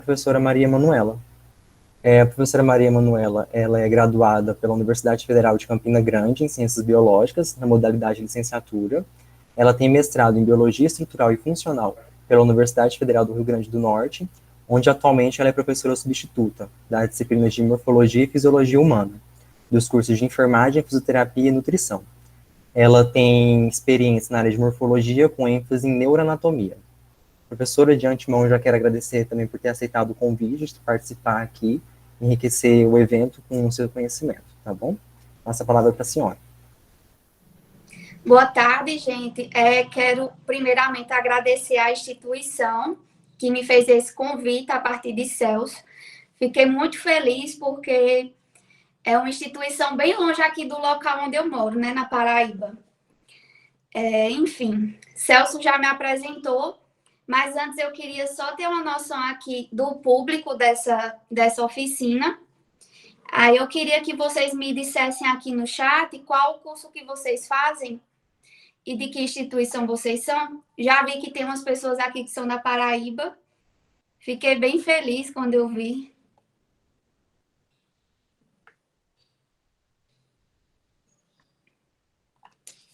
Professora Maria Manuela. A professora Maria Manuela, ela é graduada pela Universidade Federal de Campina Grande em Ciências Biológicas, na modalidade de licenciatura. Ela tem mestrado em Biologia Estrutural e Funcional pela Universidade Federal do Rio Grande do Norte, onde atualmente ela é professora substituta das disciplinas de Morfologia e Fisiologia Humana, dos cursos de Enfermagem, Fisioterapia e Nutrição. Ela tem experiência na área de Morfologia com ênfase em Neuroanatomia. Professora, de antemão, já quero agradecer também por ter aceitado o convite de participar aqui, enriquecer o evento com o seu conhecimento, tá bom? Passa a palavra para a senhora. Boa tarde, gente. Quero primeiramente agradecer à instituição que me fez esse convite a partir de Celso. Fiquei muito feliz porque é uma instituição bem longe aqui do local onde eu moro, né, na Paraíba. Enfim, Celso já me apresentou, mas antes eu queria só ter uma noção aqui do público dessa oficina. Aí eu queria que vocês me dissessem aqui no chat qual o curso que vocês fazem e de que instituição vocês são. Já vi que tem umas pessoas aqui que são da Paraíba. Fiquei bem feliz quando eu vi.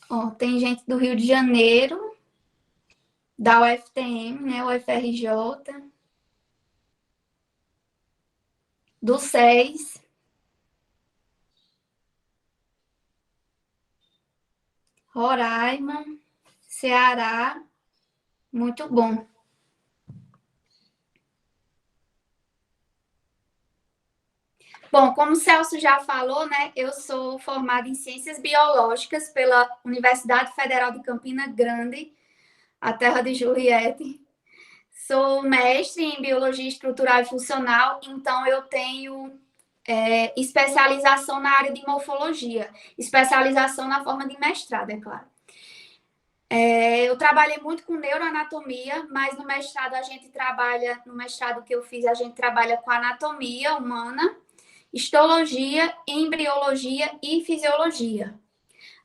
Ó, tem gente do Rio de Janeiro, da UFTM, né, UFRJ, do SES, Roraima, Ceará. Muito bom. Bom, como o Celso já falou, né, eu sou formada em Ciências Biológicas pela Universidade Federal de Campina Grande, a terra de Juliette. Sou mestre em Biologia Estrutural e Funcional, então eu tenho especialização na área de morfologia, especialização na forma de mestrado, é claro. Eu trabalhei muito com neuroanatomia, mas no mestrado no mestrado que eu fiz, a gente trabalha com anatomia humana, histologia, embriologia e fisiologia.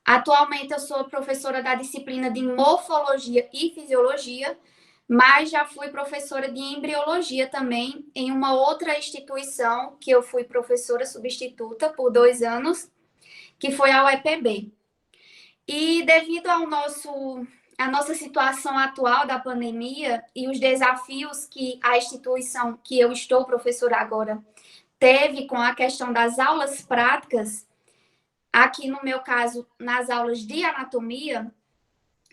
Atualmente eu sou professora da disciplina de morfologia e fisiologia, mas já fui professora de embriologia também em uma outra instituição que eu fui professora substituta por 2 anos, que foi a UEPB. E devido à nossa situação atual da pandemia e os desafios que a instituição que eu estou professora agora teve com a questão das aulas práticas, aqui no meu caso, nas aulas de anatomia,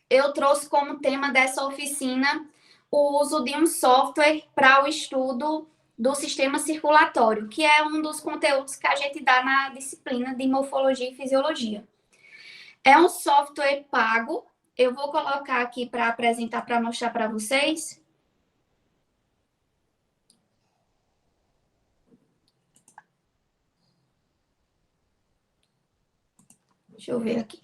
eu trouxe como tema dessa oficina o uso de um software para o estudo do sistema circulatório, que é um dos conteúdos que a gente dá na disciplina de morfologia e fisiologia. É um software pago, eu vou colocar aqui para apresentar, para mostrar para vocês. Deixa eu ver aqui.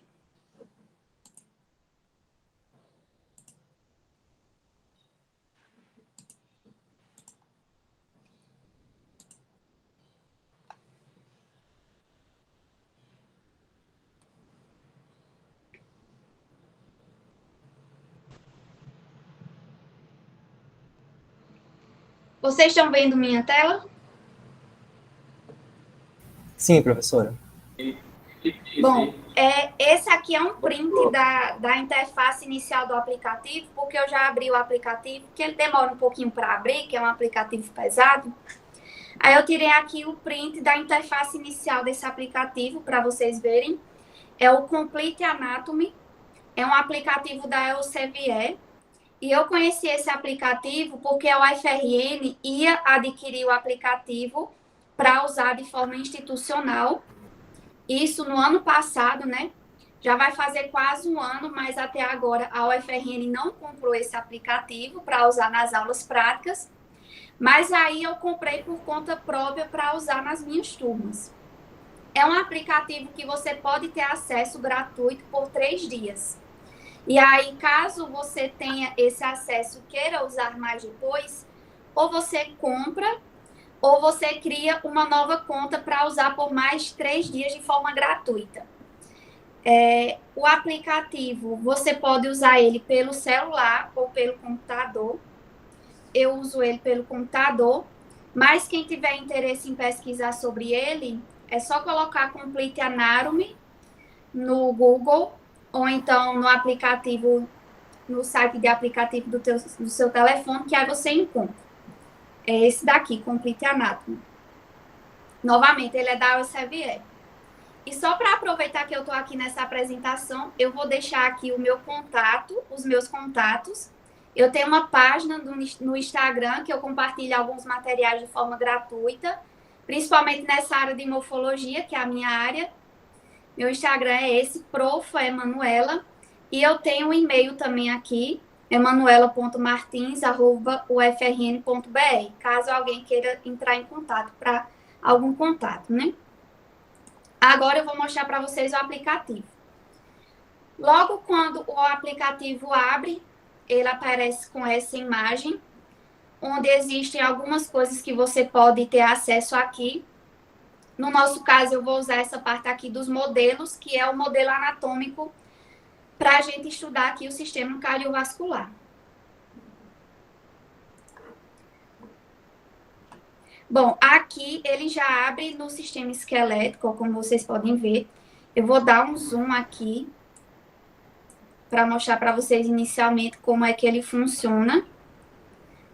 Vocês estão vendo minha tela? Sim, professora. Bom, esse aqui é um print da interface inicial do aplicativo, porque eu já abri o aplicativo, que ele demora um pouquinho para abrir, que é um aplicativo pesado. Aí eu tirei aqui o print da interface inicial desse aplicativo, para vocês verem. É o Complete Anatomy, é um aplicativo da Elsevier. E eu conheci esse aplicativo porque a UFRN ia adquirir o aplicativo para usar de forma institucional. Isso no ano passado, né? Já vai fazer quase um ano, mas até agora a UFRN não comprou esse aplicativo para usar nas aulas práticas. Mas aí eu comprei por conta própria para usar nas minhas turmas. É um aplicativo que você pode ter acesso gratuito por 3 dias. E aí, caso você tenha esse acesso e queira usar mais depois, ou você compra, ou você cria uma nova conta para usar por mais 3 dias de forma gratuita. O aplicativo, você pode usar ele pelo celular ou pelo computador. Eu uso ele pelo computador. Mas quem tiver interesse em pesquisar sobre ele, é só colocar Complete Anatomy no Google ou então no aplicativo, no site de aplicativo do seu telefone, que aí você encontra. É esse daqui, Complete Anatomy. Novamente, ele é da UCVE. E só para aproveitar que eu estou aqui nessa apresentação, eu vou deixar aqui o meu contato, os meus contatos. Eu tenho uma página no Instagram que eu compartilho alguns materiais de forma gratuita, principalmente nessa área de morfologia, que é a minha área. Meu Instagram é esse, Profa Emanuela. E eu tenho um e-mail também aqui, emanuela.martins@ufrn.br, caso alguém queira entrar em contato para algum contato, né? Agora eu vou mostrar para vocês o aplicativo. Logo quando o aplicativo abre, ele aparece com essa imagem, onde existem algumas coisas que você pode ter acesso aqui. No nosso caso, eu vou usar essa parte aqui dos modelos, que é o modelo anatômico, para a gente estudar aqui o sistema cardiovascular. Bom, aqui ele já abre no sistema esquelético, como vocês podem ver. Eu vou dar um zoom aqui para mostrar para vocês inicialmente como é que ele funciona.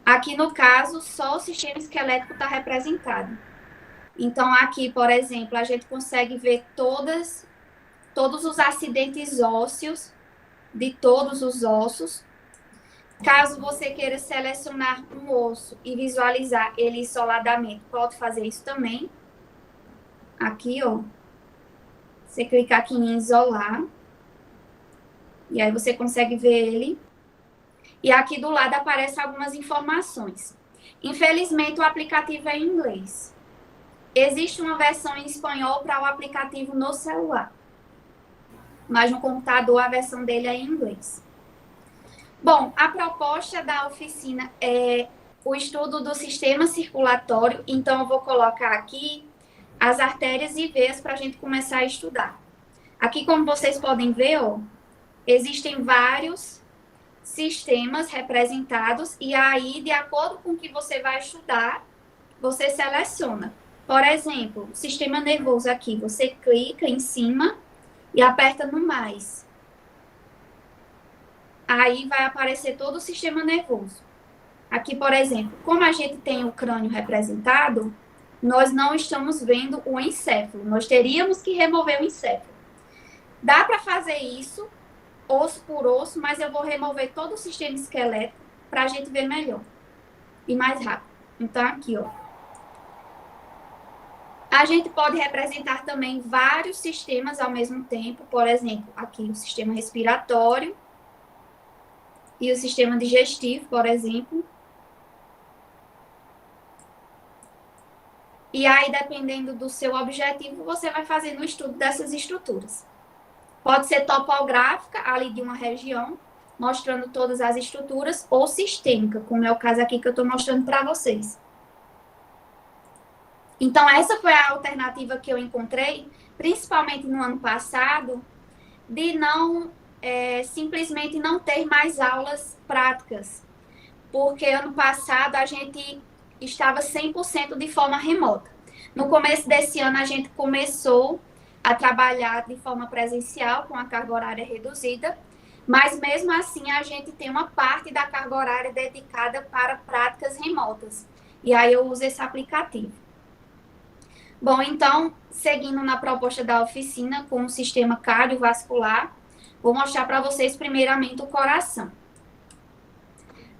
Aqui, no caso, só o sistema esquelético está representado. Então, aqui, por exemplo, a gente consegue ver todos os acidentes ósseos de todos os ossos. Caso você queira selecionar um osso e visualizar ele isoladamente, pode fazer isso também. Aqui, ó. Você clicar aqui em isolar. E aí você consegue ver ele. E aqui do lado aparecem algumas informações. Infelizmente, o aplicativo é em inglês. Existe uma versão em espanhol para o aplicativo no celular. Mas no computador, a versão dele é em inglês. Bom, a proposta da oficina é o estudo do sistema circulatório. Então, eu vou colocar aqui as artérias e veias para a gente começar a estudar. Aqui, como vocês podem ver, ó, existem vários sistemas representados e aí, de acordo com o que você vai estudar, você seleciona. Por exemplo, o sistema nervoso aqui, você clica em cima e aperta no mais. Aí vai aparecer todo o sistema nervoso. Aqui, por exemplo, como a gente tem o crânio representado, nós não estamos vendo o encéfalo. Nós teríamos que remover o encéfalo. Dá para fazer isso osso por osso, mas eu vou remover todo o sistema esquelético para a gente ver melhor e mais rápido. Então, aqui, ó. A gente pode representar também vários sistemas ao mesmo tempo. Por exemplo, aqui o sistema respiratório e o sistema digestivo, por exemplo. E aí, dependendo do seu objetivo, você vai fazendo o estudo dessas estruturas. Pode ser topográfica, ali de uma região, mostrando todas as estruturas, ou sistêmica, como é o caso aqui que eu estou mostrando para vocês. Então, essa foi a alternativa que eu encontrei, principalmente no ano passado, de não simplesmente não ter mais aulas práticas. Porque ano passado a gente estava 100% de forma remota. No começo desse ano, a gente começou a trabalhar de forma presencial, com a carga horária reduzida, mas mesmo assim a gente tem uma parte da carga horária dedicada para práticas remotas. E aí eu uso esse aplicativo. Bom, então, seguindo na proposta da oficina com o sistema cardiovascular, vou mostrar para vocês primeiramente o coração.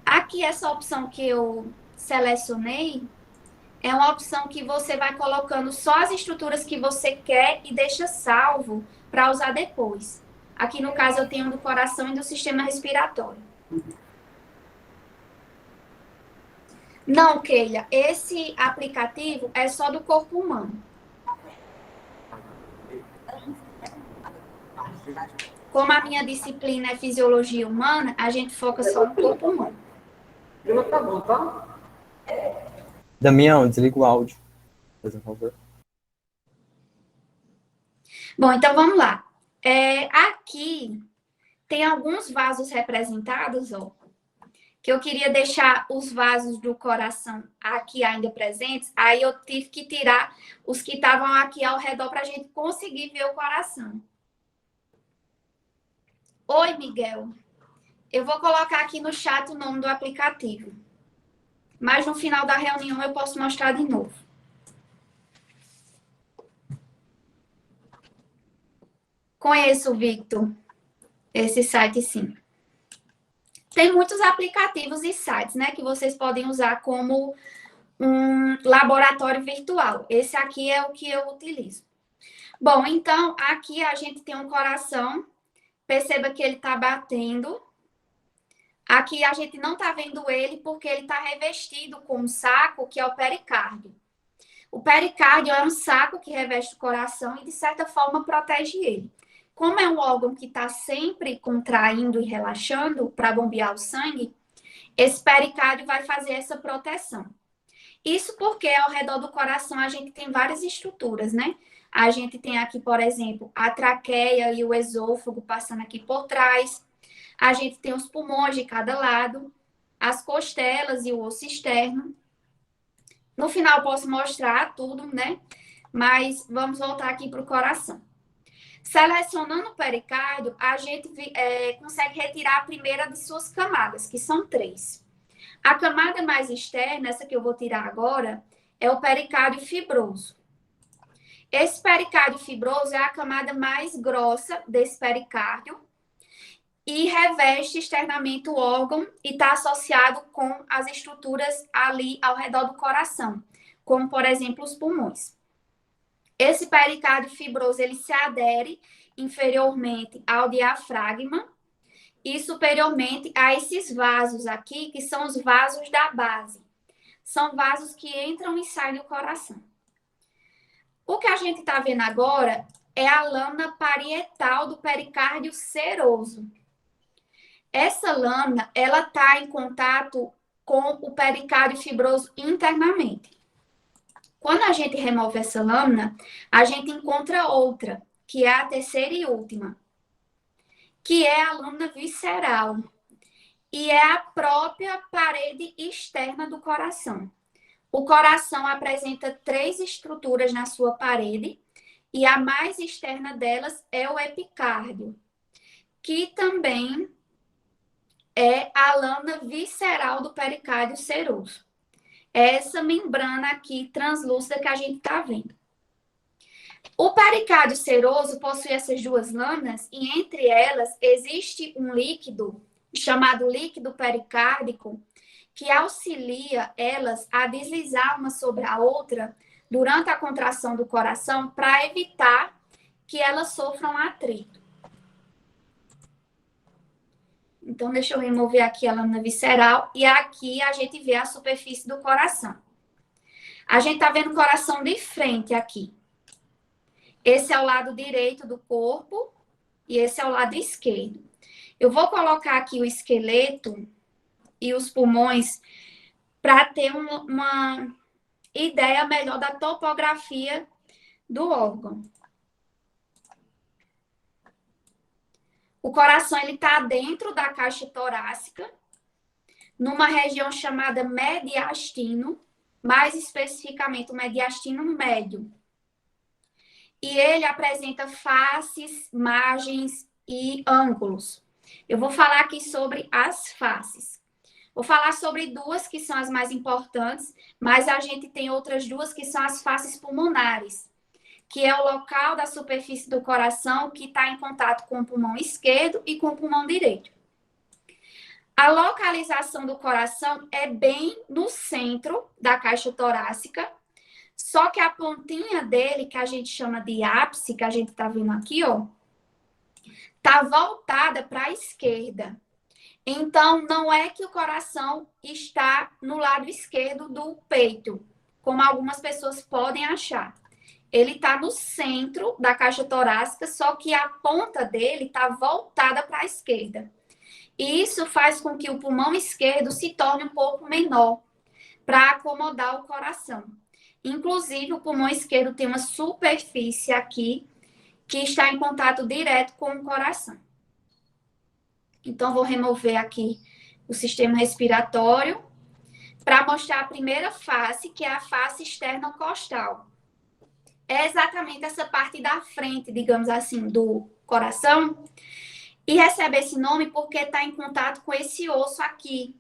Aqui, essa opção que eu selecionei é uma opção que você vai colocando só as estruturas que você quer e deixa salvo para usar depois. Aqui, no caso, eu tenho do coração e do sistema respiratório. Não, Keila, esse aplicativo é só do corpo humano. Como a minha disciplina é fisiologia humana, a gente foca só no corpo humano. Tá bom, tá? Damião, desliga o áudio, por favor. Bom, então vamos lá. Aqui tem alguns vasos representados, ó. que eu queria deixar os vasos do coração aqui ainda presentes, aí eu tive que tirar os que estavam aqui ao redor para a gente conseguir ver o coração. Oi, Miguel. Eu vou colocar aqui no chat o nome do aplicativo. Mas no final da reunião eu posso mostrar de novo. Conheço, Victor, esse site sim. Tem muitos aplicativos e sites, né, que vocês podem usar como um laboratório virtual. Esse aqui é o que eu utilizo. Bom, então, aqui a gente tem um coração. Perceba que ele está batendo. Aqui a gente não está vendo ele porque ele está revestido com um saco que é o pericárdio. O pericárdio é um saco que reveste o coração e, de certa forma, protege ele. Como é um órgão que está sempre contraindo e relaxando para bombear o sangue, esse pericárdio vai fazer essa proteção. Isso porque ao redor do coração a gente tem várias estruturas, né? A gente tem aqui, por exemplo, a traqueia e o esôfago passando aqui por trás. A gente tem os pulmões de cada lado, as costelas e o osso externo. No final eu posso mostrar tudo, né? Mas vamos voltar aqui para o coração. Selecionando o pericárdio, a gente consegue retirar a primeira de suas camadas, que são 3. A camada mais externa, essa que eu vou tirar agora, é o pericárdio fibroso. Esse pericárdio fibroso é a camada mais grossa desse pericárdio e reveste externamente o órgão e está associado com as estruturas ali ao redor do coração, como, por exemplo, os pulmões. Esse pericárdio fibroso, ele se adere inferiormente ao diafragma e superiormente a esses vasos aqui, que são os vasos da base. São vasos que entram e saem do coração. O que a gente está vendo agora é a lâmina parietal do pericárdio seroso. Essa lâmina, ela está em contato com o pericárdio fibroso internamente. Quando a gente remove essa lâmina, a gente encontra outra, que é a terceira e última, que é a lâmina visceral. E é a própria parede externa do coração. O coração apresenta 3 estruturas na sua parede, e a mais externa delas é o epicárdio, que também é a lâmina visceral do pericárdio seroso. É essa membrana aqui translúcida que a gente está vendo. O pericárdio seroso possui essas 2 lâminas e entre elas existe um líquido chamado líquido pericárdico que auxilia elas a deslizar uma sobre a outra durante a contração do coração para evitar que elas sofram atrito. Então, deixa eu remover aqui a lâmina visceral e aqui a gente vê a superfície do coração. A gente está vendo o coração de frente aqui. Esse é o lado direito do corpo e esse é o lado esquerdo. Eu vou colocar aqui o esqueleto e os pulmões para ter uma ideia melhor da topografia do órgão. O coração ele está dentro da caixa torácica, numa região chamada mediastino, mais especificamente o mediastino médio. E ele apresenta faces, margens e ângulos. Eu vou falar aqui sobre as faces. Vou falar sobre 2 que são as mais importantes, mas a gente tem outras 2 que são as faces pulmonares, que é o local da superfície do coração que está em contato com o pulmão esquerdo e com o pulmão direito. A localização do coração é bem no centro da caixa torácica, só que a pontinha dele, que a gente chama de ápice, que a gente está vendo aqui, ó, está voltada para a esquerda. Então, não é que o coração está no lado esquerdo do peito, como algumas pessoas podem achar. Ele está no centro da caixa torácica, só que a ponta dele está voltada para a esquerda. E isso faz com que o pulmão esquerdo se torne um pouco menor, para acomodar o coração. Inclusive, o pulmão esquerdo tem uma superfície aqui que está em contato direto com o coração. Então, vou remover aqui o sistema respiratório, para mostrar a primeira face, que é a face externocostal. É exatamente essa parte da frente, digamos assim, do coração, e recebe esse nome porque está em contato com esse osso aqui.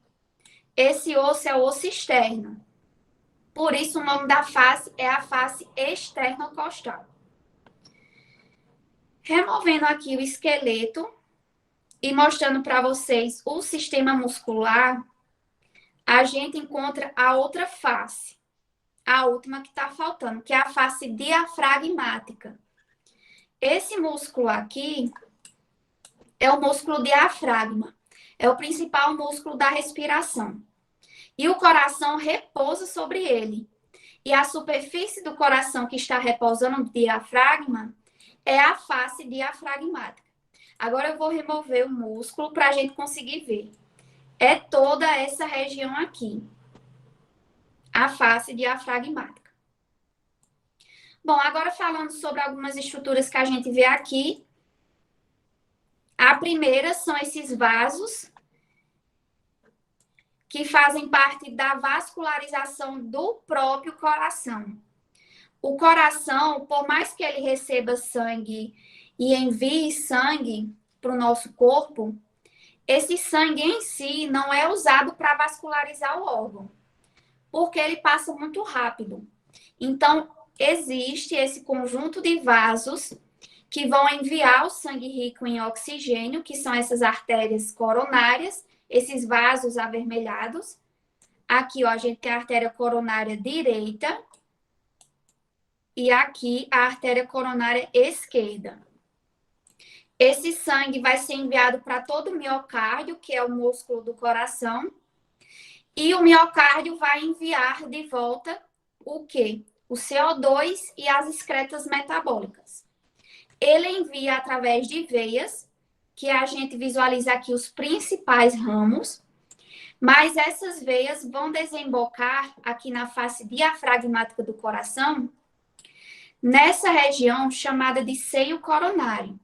Esse osso é o osso externo. Por isso, o nome da face é a face externocostal. Removendo aqui o esqueleto e mostrando para vocês o sistema muscular, a gente encontra a outra face, a última que está faltando, que é a face diafragmática. Esse músculo aqui é o músculo diafragma, é o principal músculo da respiração. E o coração repousa sobre ele. E a superfície do coração que está repousando no diafragma é a face diafragmática. Agora eu vou remover o músculo para a gente conseguir ver. É toda essa região aqui, a face diafragmática. Bom, agora falando sobre algumas estruturas que a gente vê aqui. A primeira são esses vasos, que fazem parte da vascularização do próprio coração. O coração, por mais que ele receba sangue e envie sangue para o nosso corpo, esse sangue em si não é usado para vascularizar o órgão, porque ele passa muito rápido. Então, existe esse conjunto de vasos que vão enviar o sangue rico em oxigênio, que são essas artérias coronárias, esses vasos avermelhados. Aqui, ó, a gente tem a artéria coronária direita e aqui a artéria coronária esquerda. Esse sangue vai ser enviado para todo o miocárdio, que é o músculo do coração, e o miocárdio vai enviar de volta o quê? O CO2 e as excretas metabólicas. Ele envia através de veias, que a gente visualiza aqui os principais ramos, mas essas veias vão desembocar aqui na face diafragmática do coração, nessa região chamada de seio coronário.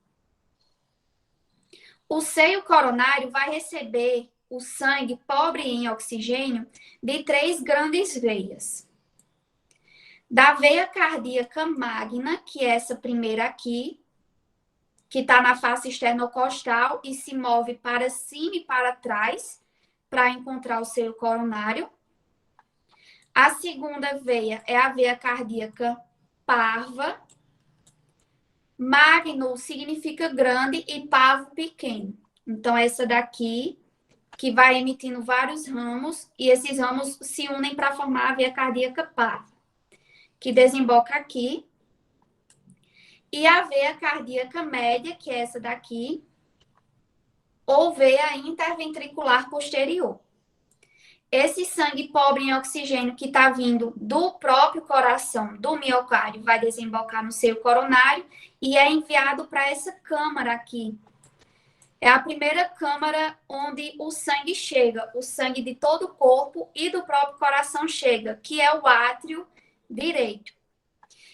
O seio coronário vai receber o sangue pobre em oxigênio de 3 grandes veias. Da veia cardíaca magna, que é essa primeira aqui, que está na face externocostal e se move para cima e para trás para encontrar o seio coronário. A segunda veia é a veia cardíaca parva. Magno significa grande e parvo pequeno. Então, essa daqui, que vai emitindo vários ramos, e esses ramos se unem para formar a veia cardíaca parva, que desemboca aqui. E a veia cardíaca média, que é essa daqui, ou veia interventricular posterior. Esse sangue pobre em oxigênio que está vindo do próprio coração, do miocárdio, vai desembocar no seio coronário e é enviado para essa câmara aqui. É a primeira câmara onde o sangue chega, o sangue de todo o corpo e do próprio coração chega, que é o átrio direito.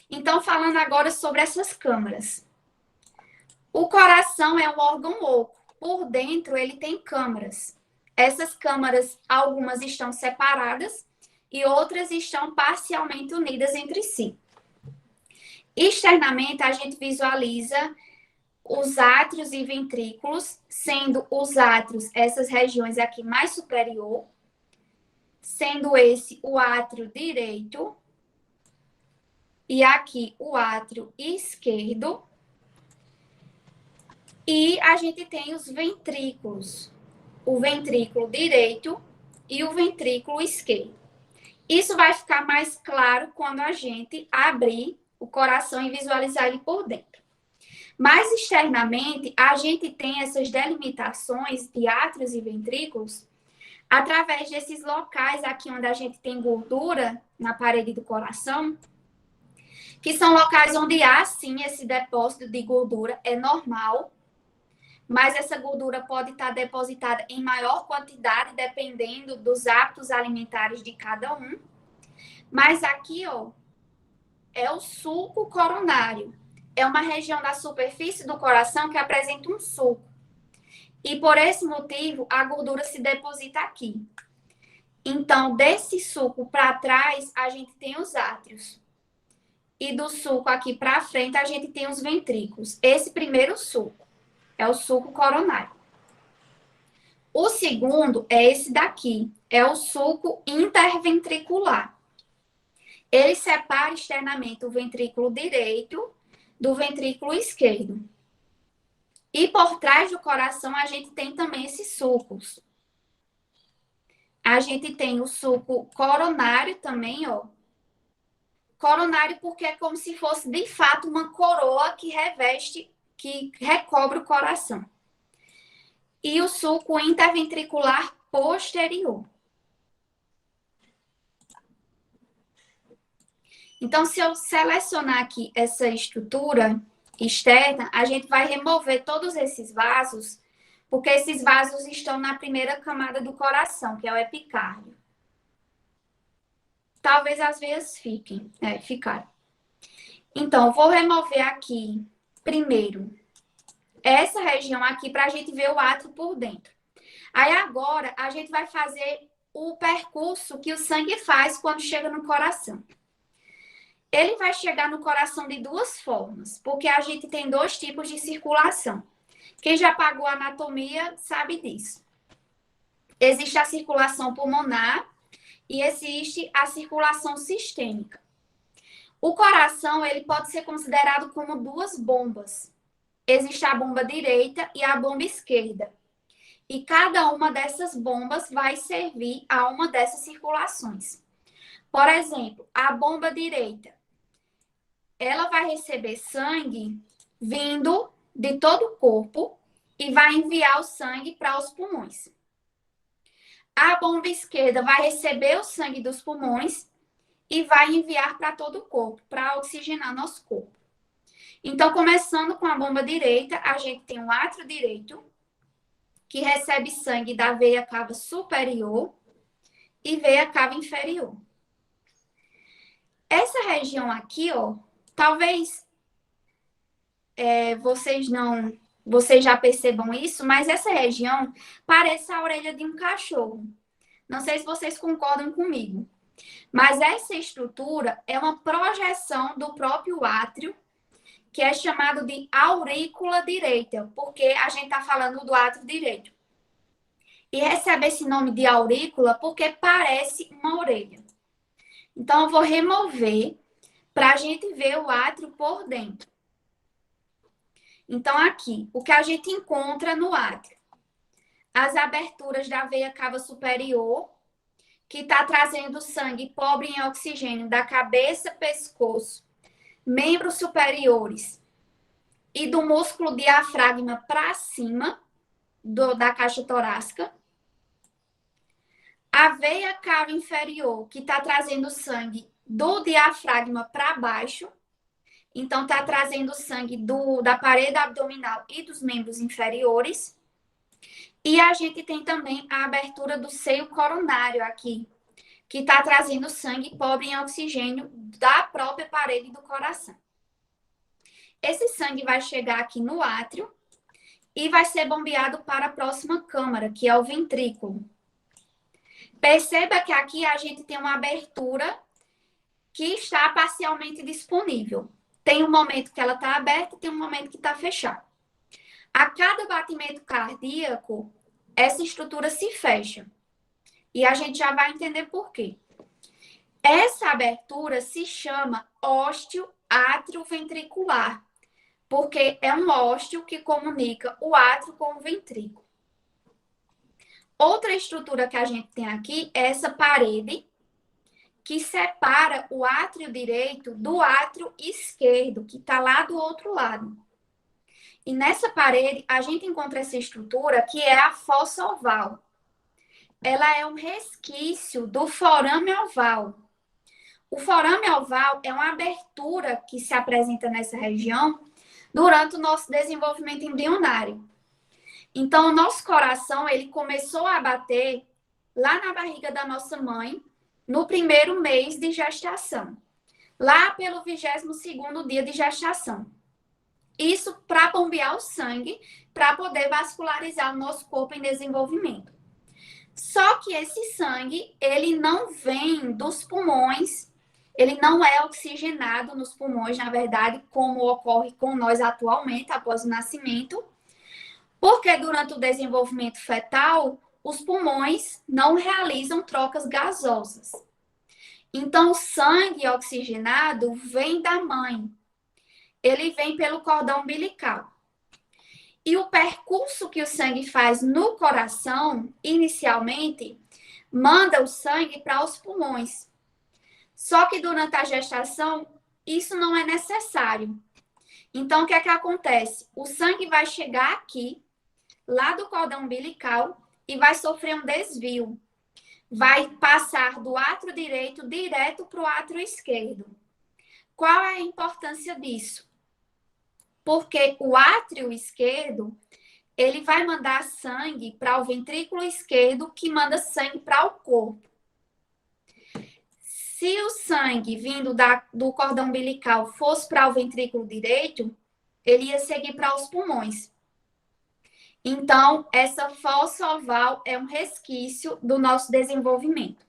Então, falando agora sobre essas câmaras. O coração é um órgão oco. Por dentro, ele tem câmaras. Essas câmaras, algumas estão separadas e outras estão parcialmente unidas entre si. Externamente, a gente visualiza os átrios e ventrículos, sendo os átrios essas regiões aqui mais superior, sendo esse o átrio direito e aqui o átrio esquerdo. E a gente tem os ventrículos, o ventrículo direito e o ventrículo esquerdo. Isso vai ficar mais claro quando a gente abrir o coração e visualizar ele por dentro. Mas externamente, a gente tem essas delimitações de átrios e ventrículos através desses locais aqui onde a gente tem gordura na parede do coração, que são locais onde há, sim, esse depósito de gordura, é normal, mas essa gordura pode estar depositada em maior quantidade, dependendo dos hábitos alimentares de cada um. Mas aqui, ó, é o sulco coronário. É uma região da superfície do coração que apresenta um sulco. E por esse motivo, a gordura se deposita aqui. Então, desse sulco para trás, a gente tem os átrios. E do sulco aqui para frente, a gente tem os ventrículos. Esse primeiro sulco é o sulco coronário. O segundo é esse daqui, é o sulco interventricular. Ele separa externamente o ventrículo direito do ventrículo esquerdo. E por trás do coração, a gente tem também esses sulcos. A gente tem o sulco coronário também, ó. Coronário porque é como se fosse, de fato, uma coroa que reveste, que recobre o coração. E o sulco interventricular posterior. Então, se eu selecionar aqui essa estrutura externa, a gente vai remover todos esses vasos, porque esses vasos estão na primeira camada do coração, que é o epicárdio. Talvez as veias ficaram. Então, vou remover aqui, primeiro, essa região aqui, para a gente ver o átrio por dentro. Aí, agora, a gente vai fazer o percurso que o sangue faz quando chega no coração. Ele vai chegar no coração de duas formas, porque a gente tem dois tipos de circulação. Quem já pagou anatomia sabe disso. Existe a circulação pulmonar e existe a circulação sistêmica. O coração, ele pode ser considerado como duas bombas. Existe a bomba direita e a bomba esquerda. E cada uma dessas bombas vai servir a uma dessas circulações. Por exemplo, a bomba direita, ela vai receber sangue vindo de todo o corpo e vai enviar o sangue para os pulmões. A bomba esquerda vai receber o sangue dos pulmões e vai enviar para todo o corpo, para oxigenar nosso corpo. Então, começando com a bomba direita, a gente tem o átrio direito, que recebe sangue da veia cava superior e veia cava inferior. Essa região aqui, ó, talvez vocês já percebam isso, mas essa região parece a orelha de um cachorro. Não sei se vocês concordam comigo. Mas essa estrutura é uma projeção do próprio átrio, que é chamado de aurícula direita, porque a gente está falando do átrio direito. E recebe esse nome de aurícula porque parece uma orelha. Então, eu vou remover para a gente ver o átrio por dentro. Então, aqui, o que a gente encontra no átrio? As aberturas da veia cava superior, que está trazendo sangue pobre em oxigênio da cabeça, pescoço, membros superiores e do músculo diafragma para cima da caixa torácica. A veia cava inferior, que está trazendo sangue do diafragma para baixo. Então, está trazendo sangue da parede abdominal e dos membros inferiores. E a gente tem também a abertura do seio coronário aqui, que está trazendo sangue pobre em oxigênio da própria parede do coração. Esse sangue vai chegar aqui no átrio e vai ser bombeado para a próxima câmara, que é o ventrículo. Perceba que aqui a gente tem uma abertura que está parcialmente disponível. Tem um momento que ela está aberta e tem um momento que está fechada. A cada batimento cardíaco, essa estrutura se fecha. E a gente já vai entender por quê. Essa abertura se chama ósteo atrioventricular, porque é um ósteo que comunica o átrio com o ventrículo. Outra estrutura que a gente tem aqui é essa parede que separa o átrio direito do átrio esquerdo, que está lá do outro lado. E nessa parede, a gente encontra essa estrutura que é a fossa oval. Ela é um resquício do forame oval. O forame oval é uma abertura que se apresenta nessa região durante o nosso desenvolvimento embrionário. Então, o nosso coração, ele começou a bater lá na barriga da nossa mãe, no primeiro mês de gestação, lá pelo 22º dia de gestação. Isso para bombear o sangue, para poder vascularizar o nosso corpo em desenvolvimento. Só que esse sangue, ele não vem dos pulmões, ele não é oxigenado nos pulmões, na verdade, como ocorre com nós atualmente, após o nascimento, porque durante o desenvolvimento fetal, os pulmões não realizam trocas gasosas. Então, o sangue oxigenado vem da mãe. Ele vem pelo cordão umbilical. E o percurso que o sangue faz no coração, inicialmente, manda o sangue para os pulmões. Só que durante a gestação, isso não é necessário. Então, o que é que acontece? O sangue vai chegar aqui, lá do cordão umbilical, e vai sofrer um desvio. Vai passar do átrio direito direto para o átrio esquerdo. Qual é a importância disso? Porque o átrio esquerdo, ele vai mandar sangue para o ventrículo esquerdo, que manda sangue para o corpo. Se o sangue vindo do cordão umbilical fosse para o ventrículo direito, ele ia seguir para os pulmões. Então, essa fossa oval é um resquício do nosso desenvolvimento.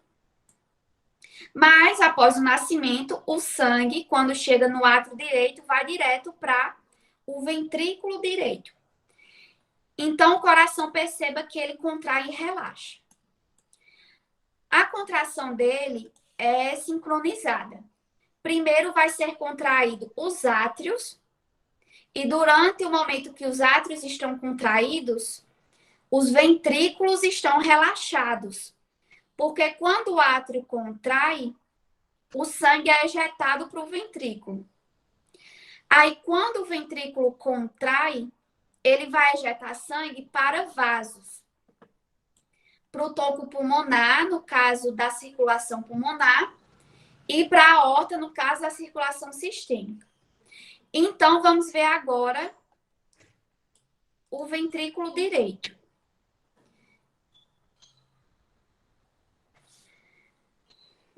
Mas, após o nascimento, o sangue, quando chega no átrio direito, vai direto para o ventrículo direito. Então, o coração perceba que ele contrai e relaxa. A contração dele é sincronizada. Primeiro vai ser contraído os átrios, e durante o momento que os átrios estão contraídos, os ventrículos estão relaxados. Porque quando o átrio contrai, o sangue é ejetado para o ventrículo. Aí, quando o ventrículo contrai, ele vai ejetar sangue para vasos. Para o tronco pulmonar, no caso da circulação pulmonar, e para a aorta, no caso da circulação sistêmica. Então, vamos ver agora o ventrículo direito.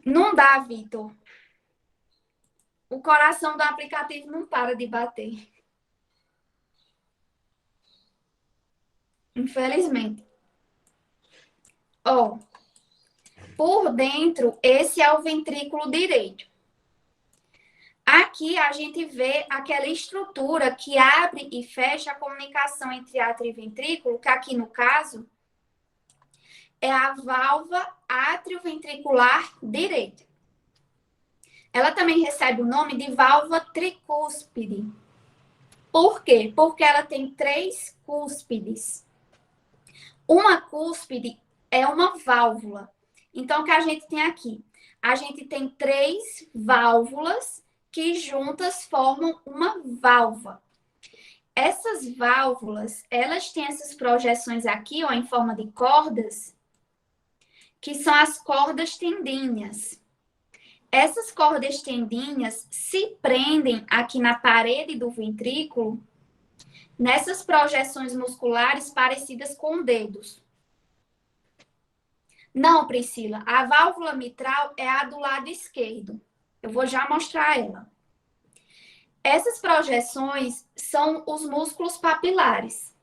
Não dá, Vitor. O coração do aplicativo não para de bater. Infelizmente. Ó, por dentro, esse é o ventrículo direito. Aqui a gente vê aquela estrutura que abre e fecha a comunicação entre átrio e ventrículo, que aqui no caso é a válvula átrio-ventricular direita. Ela também recebe o nome de válvula tricúspide. Por quê? Porque ela tem 3 cúspides. Uma cúspide é uma válvula. Então, o que a gente tem aqui? A gente tem 3 válvulas que juntas formam uma válvula. Essas válvulas, elas têm essas projeções aqui, ó, em forma de cordas, que são as cordas tendíneas. Essas cordas tendíneas se prendem aqui na parede do ventrículo, nessas projeções musculares parecidas com dedos. Não, Priscila, a válvula mitral é a do lado esquerdo. Eu vou já mostrar ela. Essas projeções são os músculos papilares.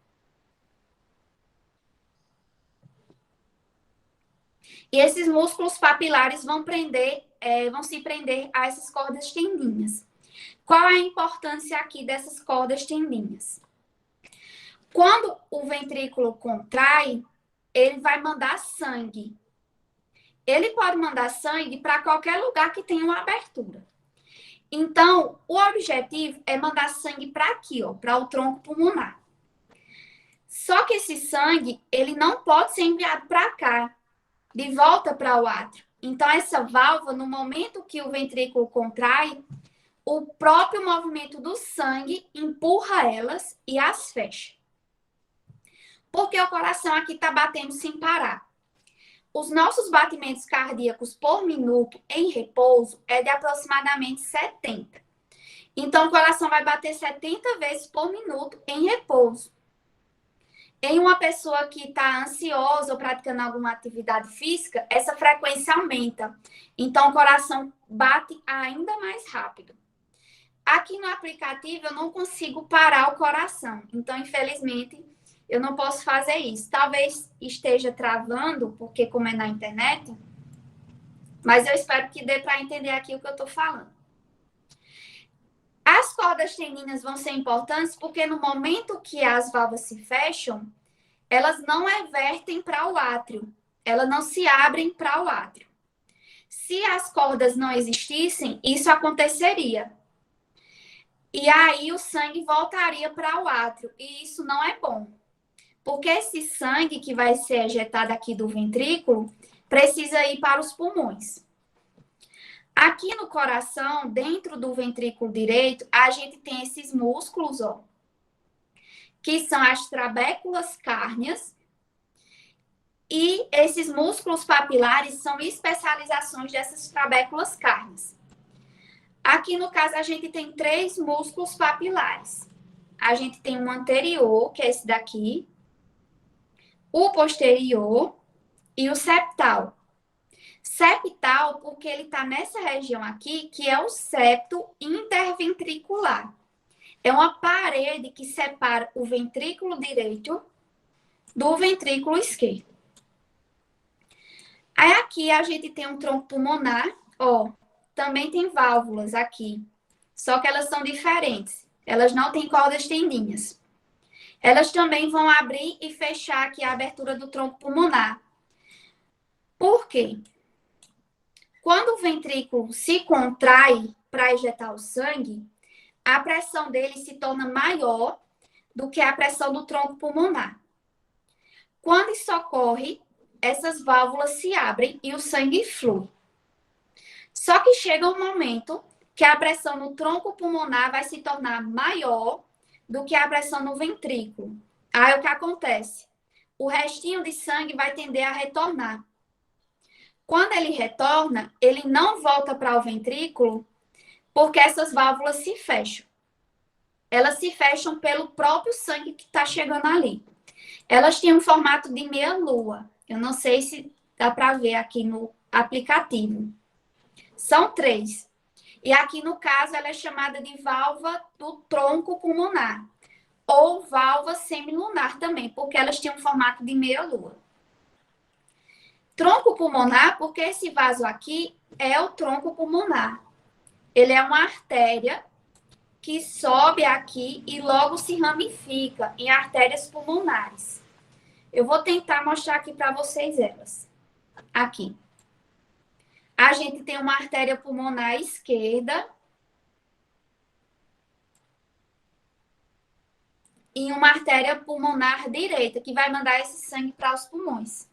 E esses músculos papilares vão se prender a essas cordas tendinhas. Qual é a importância aqui dessas cordas tendinhas? Quando o ventrículo contrai, ele vai mandar sangue. Ele pode mandar sangue para qualquer lugar que tenha uma abertura. Então, o objetivo é mandar sangue para aqui, ó, para o tronco pulmonar. Só que esse sangue, ele não pode ser enviado para cá, de volta para o átrio. Então, essa válvula, no momento que o ventrículo contrai, o próprio movimento do sangue empurra elas e as fecha. Porque o coração aqui está batendo sem parar. Os nossos batimentos cardíacos por minuto em repouso é de aproximadamente 70. Então, o coração vai bater 70 vezes por minuto em repouso. Em uma pessoa que está ansiosa ou praticando alguma atividade física, essa frequência aumenta. Então, o coração bate ainda mais rápido. Aqui no aplicativo eu não consigo parar o coração. Então, infelizmente, eu não posso fazer isso. Talvez esteja travando, porque como é na internet, mas eu espero que dê para entender aqui o que eu estou falando. As cordas tendíneas vão ser importantes porque no momento que as válvulas se fecham, elas não evertem para o átrio. Elas não se abrem para o átrio. Se as cordas não existissem, isso aconteceria. E aí o sangue voltaria para o átrio. E isso não é bom. Porque esse sangue que vai ser ejetado aqui do ventrículo precisa ir para os pulmões. Aqui no coração, dentro do ventrículo direito, a gente tem esses músculos, ó, que são as trabéculas cárneas. E esses músculos papilares são especializações dessas trabéculas cárneas. Aqui, no caso, a gente tem 3 músculos papilares. A gente tem um anterior, que é esse daqui, o posterior e o septal. Septal, porque ele está nessa região aqui, que é o septo interventricular. É uma parede que separa o ventrículo direito do ventrículo esquerdo. Aí aqui a gente tem um tronco pulmonar, ó, também tem válvulas aqui, só que elas são diferentes. Elas não têm cordas tendinhas. Elas também vão abrir e fechar aqui a abertura do tronco pulmonar. Por quê? Quando o ventrículo se contrai para ejetar o sangue, a pressão dele se torna maior do que a pressão do tronco pulmonar. Quando isso ocorre, essas válvulas se abrem e o sangue flui. Só que chega um momento que a pressão no tronco pulmonar vai se tornar maior do que a pressão no ventrículo. Aí o que acontece? O restinho de sangue vai tender a retornar. Quando ele retorna, ele não volta para o ventrículo porque essas válvulas se fecham. Elas se fecham pelo próprio sangue que está chegando ali. Elas têm um formato de meia-lua. Eu não sei se dá para ver aqui no aplicativo. São 3. E aqui, no caso, ela é chamada de válvula do tronco pulmonar. Ou válvula semilunar também, porque elas têm um formato de meia-lua. Tronco pulmonar, porque esse vaso aqui é o tronco pulmonar. Ele é uma artéria que sobe aqui e logo se ramifica em artérias pulmonares. Eu vou tentar mostrar aqui para vocês elas. Aqui. A gente tem uma artéria pulmonar esquerda e uma artéria pulmonar direita, que vai mandar esse sangue para os pulmões.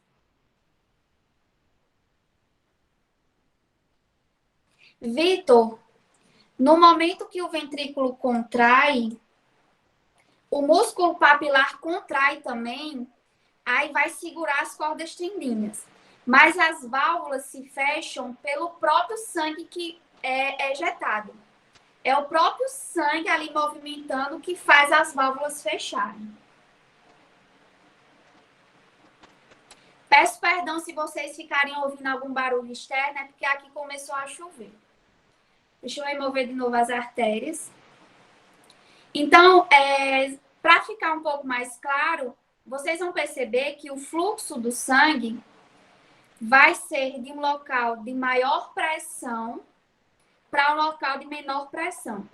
Vitor, no momento que o ventrículo contrai, o músculo papilar contrai também, aí vai segurar as cordas tendíneas. Mas as válvulas se fecham pelo próprio sangue que é ejetado. É o próprio sangue ali movimentando que faz as válvulas fecharem. Peço perdão se vocês ficarem ouvindo algum barulho externo, é porque aqui começou a chover. Deixa eu remover de novo as artérias. Então, para ficar um pouco mais claro, vocês vão perceber que o fluxo do sangue vai ser de um local de maior pressão para um local de menor pressão.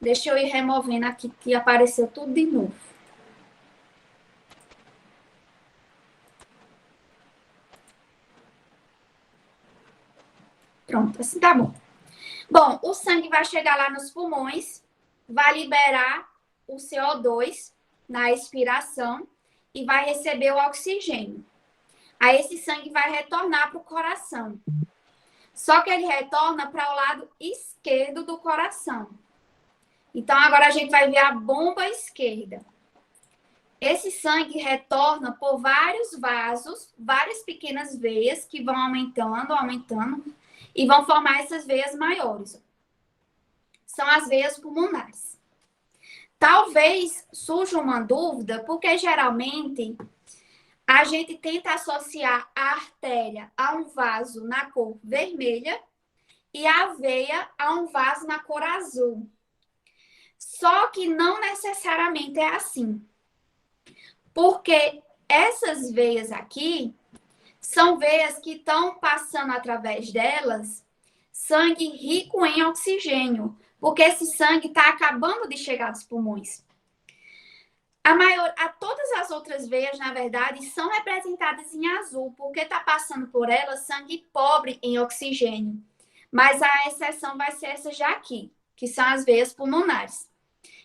Deixa eu ir removendo aqui, que apareceu tudo de novo. Pronto, assim tá bom. Bom, o sangue vai chegar lá nos pulmões, vai liberar o CO2 na expiração e vai receber o oxigênio. Aí esse sangue vai retornar para o coração. Só que ele retorna para o lado esquerdo do coração. Então, agora a gente vai ver a bomba esquerda. Esse sangue retorna por vários vasos, várias pequenas veias que vão aumentando, e vão formar essas veias maiores. São as veias pulmonares. Talvez surja uma dúvida, porque geralmente a gente tenta associar a artéria a um vaso na cor vermelha e a veia a um vaso na cor azul. Só que não necessariamente é assim. Porque essas veias aqui são veias que estão passando através delas sangue rico em oxigênio, porque esse sangue está acabando de chegar dos pulmões. Todas as outras veias, na verdade, são representadas em azul, porque está passando por elas sangue pobre em oxigênio. Mas a exceção vai ser essa já aqui, que são as veias pulmonares.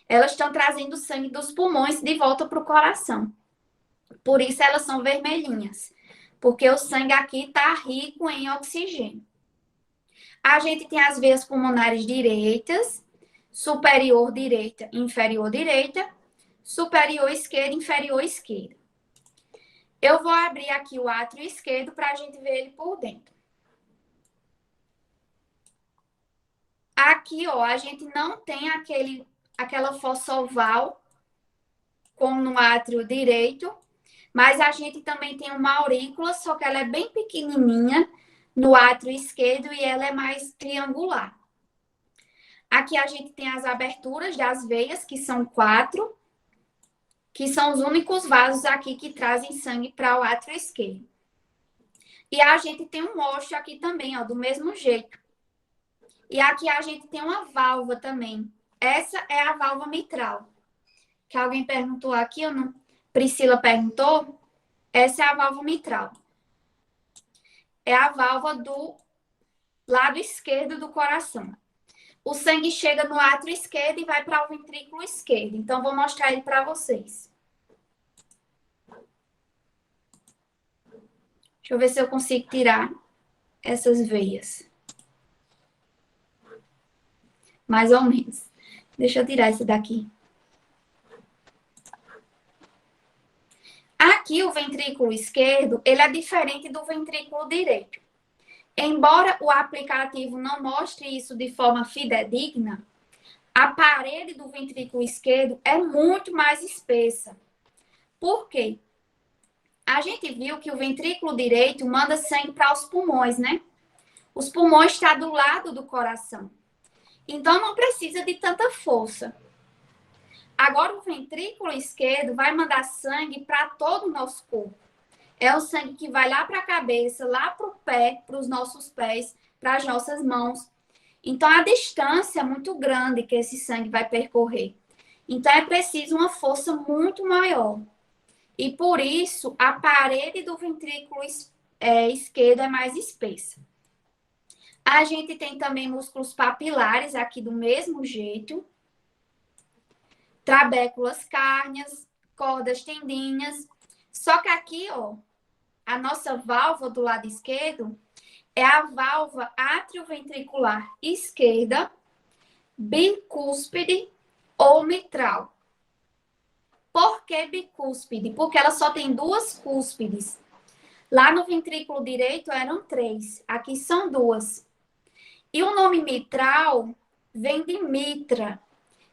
Elas estão trazendo o sangue dos pulmões de volta para o coração. Por isso elas são vermelhinhas, porque o sangue aqui está rico em oxigênio. A gente tem as veias pulmonares direitas, superior direita, inferior direita, superior esquerda, inferior esquerda. Eu vou abrir aqui o átrio esquerdo para a gente ver ele por dentro. Aqui, ó, a gente não tem aquela fossa oval como no átrio direito, mas a gente também tem uma aurícula, só que ela é bem pequenininha no átrio esquerdo e ela é mais triangular. Aqui a gente tem as aberturas das veias, que são 4, que são os únicos vasos aqui que trazem sangue para o átrio esquerdo. E a gente tem um mocho aqui também, ó, do mesmo jeito. E aqui a gente tem uma válvula também. Essa é a válvula mitral. Que alguém perguntou aqui, ou não? Priscila perguntou. Essa é a válvula mitral. É a válvula do lado esquerdo do coração. O sangue chega no átrio esquerdo e vai para o ventrículo esquerdo. Então, vou mostrar ele para vocês. Deixa eu ver se eu consigo tirar essas veias. Mais ou menos. Deixa eu tirar esse daqui. Aqui, o ventrículo esquerdo, ele é diferente do ventrículo direito. Embora o aplicativo não mostre isso de forma fidedigna, a parede do ventrículo esquerdo é muito mais espessa. Por quê? A gente viu que o ventrículo direito manda sangue para os pulmões, né? Os pulmões estão do lado do coração. Então, não precisa de tanta força. Agora, o ventrículo esquerdo vai mandar sangue para todo o nosso corpo. É o sangue que vai lá para a cabeça, lá para o pé, para os nossos pés, para as nossas mãos. Então, a distância é muito grande que esse sangue vai percorrer. Então, é preciso uma força muito maior. E, por isso, a parede do ventrículo esquerdo é mais espessa. A gente tem também músculos papilares aqui do mesmo jeito. Trabéculas cárneas, cordas tendinhas. Só que aqui, ó, a nossa válvula do lado esquerdo é a válvula atrioventricular esquerda, bicúspide ou mitral. Por que bicúspide? Porque ela só tem 2 cúspides. Lá no ventrículo direito eram 3, aqui são 2. E o nome mitral vem de mitra,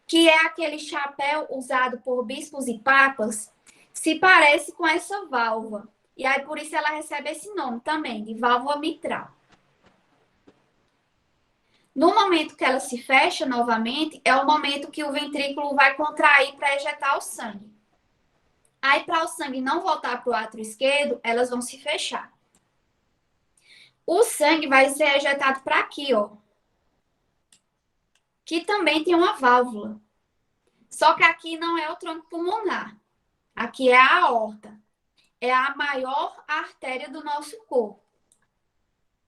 que é aquele chapéu usado por bispos e papas, se parece com essa válvula. E aí, por isso, ela recebe esse nome também, de válvula mitral. No momento que ela se fecha novamente, é o momento que o ventrículo vai contrair para ejetar o sangue. Aí, para o sangue não voltar para o átrio esquerdo, elas vão se fechar. O sangue vai ser ejetado para aqui, ó. Que também tem uma válvula. Só que aqui não é o tronco pulmonar. Aqui é a aorta. É a maior artéria do nosso corpo.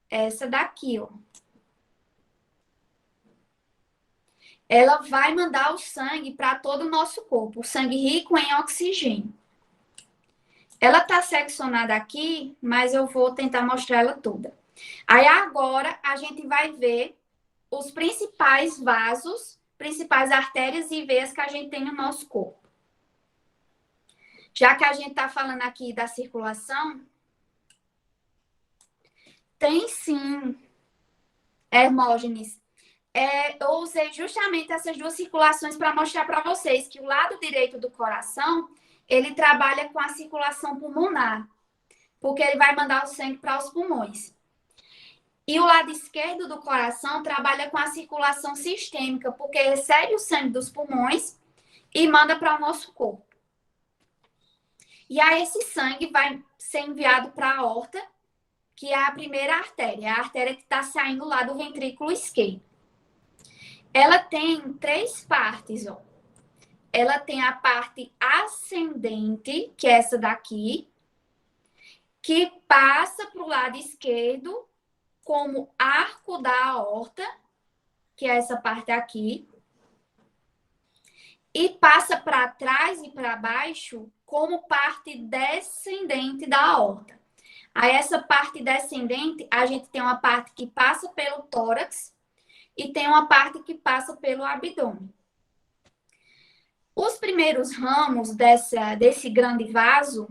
Essa daqui, ó. Ela vai mandar o sangue para todo o nosso corpo. O sangue rico em oxigênio. Ela tá seccionada aqui, mas eu vou tentar mostrar ela toda. Aí agora a gente vai ver os principais vasos, principais artérias e veias que a gente tem no nosso corpo. Já que a gente tá falando aqui da circulação, tem sim, Hermógenes. Eu usei justamente essas 2 circulações para mostrar para vocês que o lado direito do coração, ele trabalha com a circulação pulmonar, porque ele vai mandar o sangue para os pulmões. E o lado esquerdo do coração trabalha com a circulação sistêmica, porque recebe o sangue dos pulmões e manda para o nosso corpo. E aí esse sangue vai ser enviado para a aorta, que é a primeira artéria, a artéria que está saindo lá do ventrículo esquerdo. Ela tem 3 partes, ó. Ela tem a parte ascendente, que é essa daqui, que passa para o lado esquerdo como arco da aorta, que é essa parte aqui, e passa para trás e para baixo como parte descendente da aorta. Aí essa parte descendente, a gente tem uma parte que passa pelo tórax e tem uma parte que passa pelo abdômen. Os primeiros ramos desse grande vaso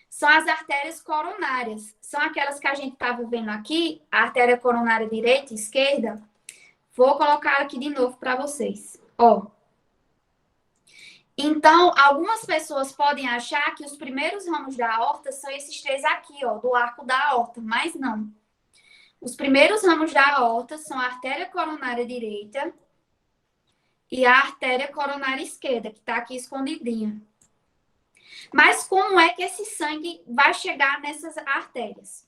são as artérias coronárias. São aquelas que a gente estava vendo aqui, a artéria coronária direita e esquerda. Vou colocar aqui de novo para vocês. Ó. Então, algumas pessoas podem achar que os primeiros ramos da aorta são esses 3 aqui, ó, do arco da aorta, mas não. Os primeiros ramos da aorta são a artéria coronária direita e a artéria coronária esquerda, que está aqui escondidinha. Mas como é que esse sangue vai chegar nessas artérias?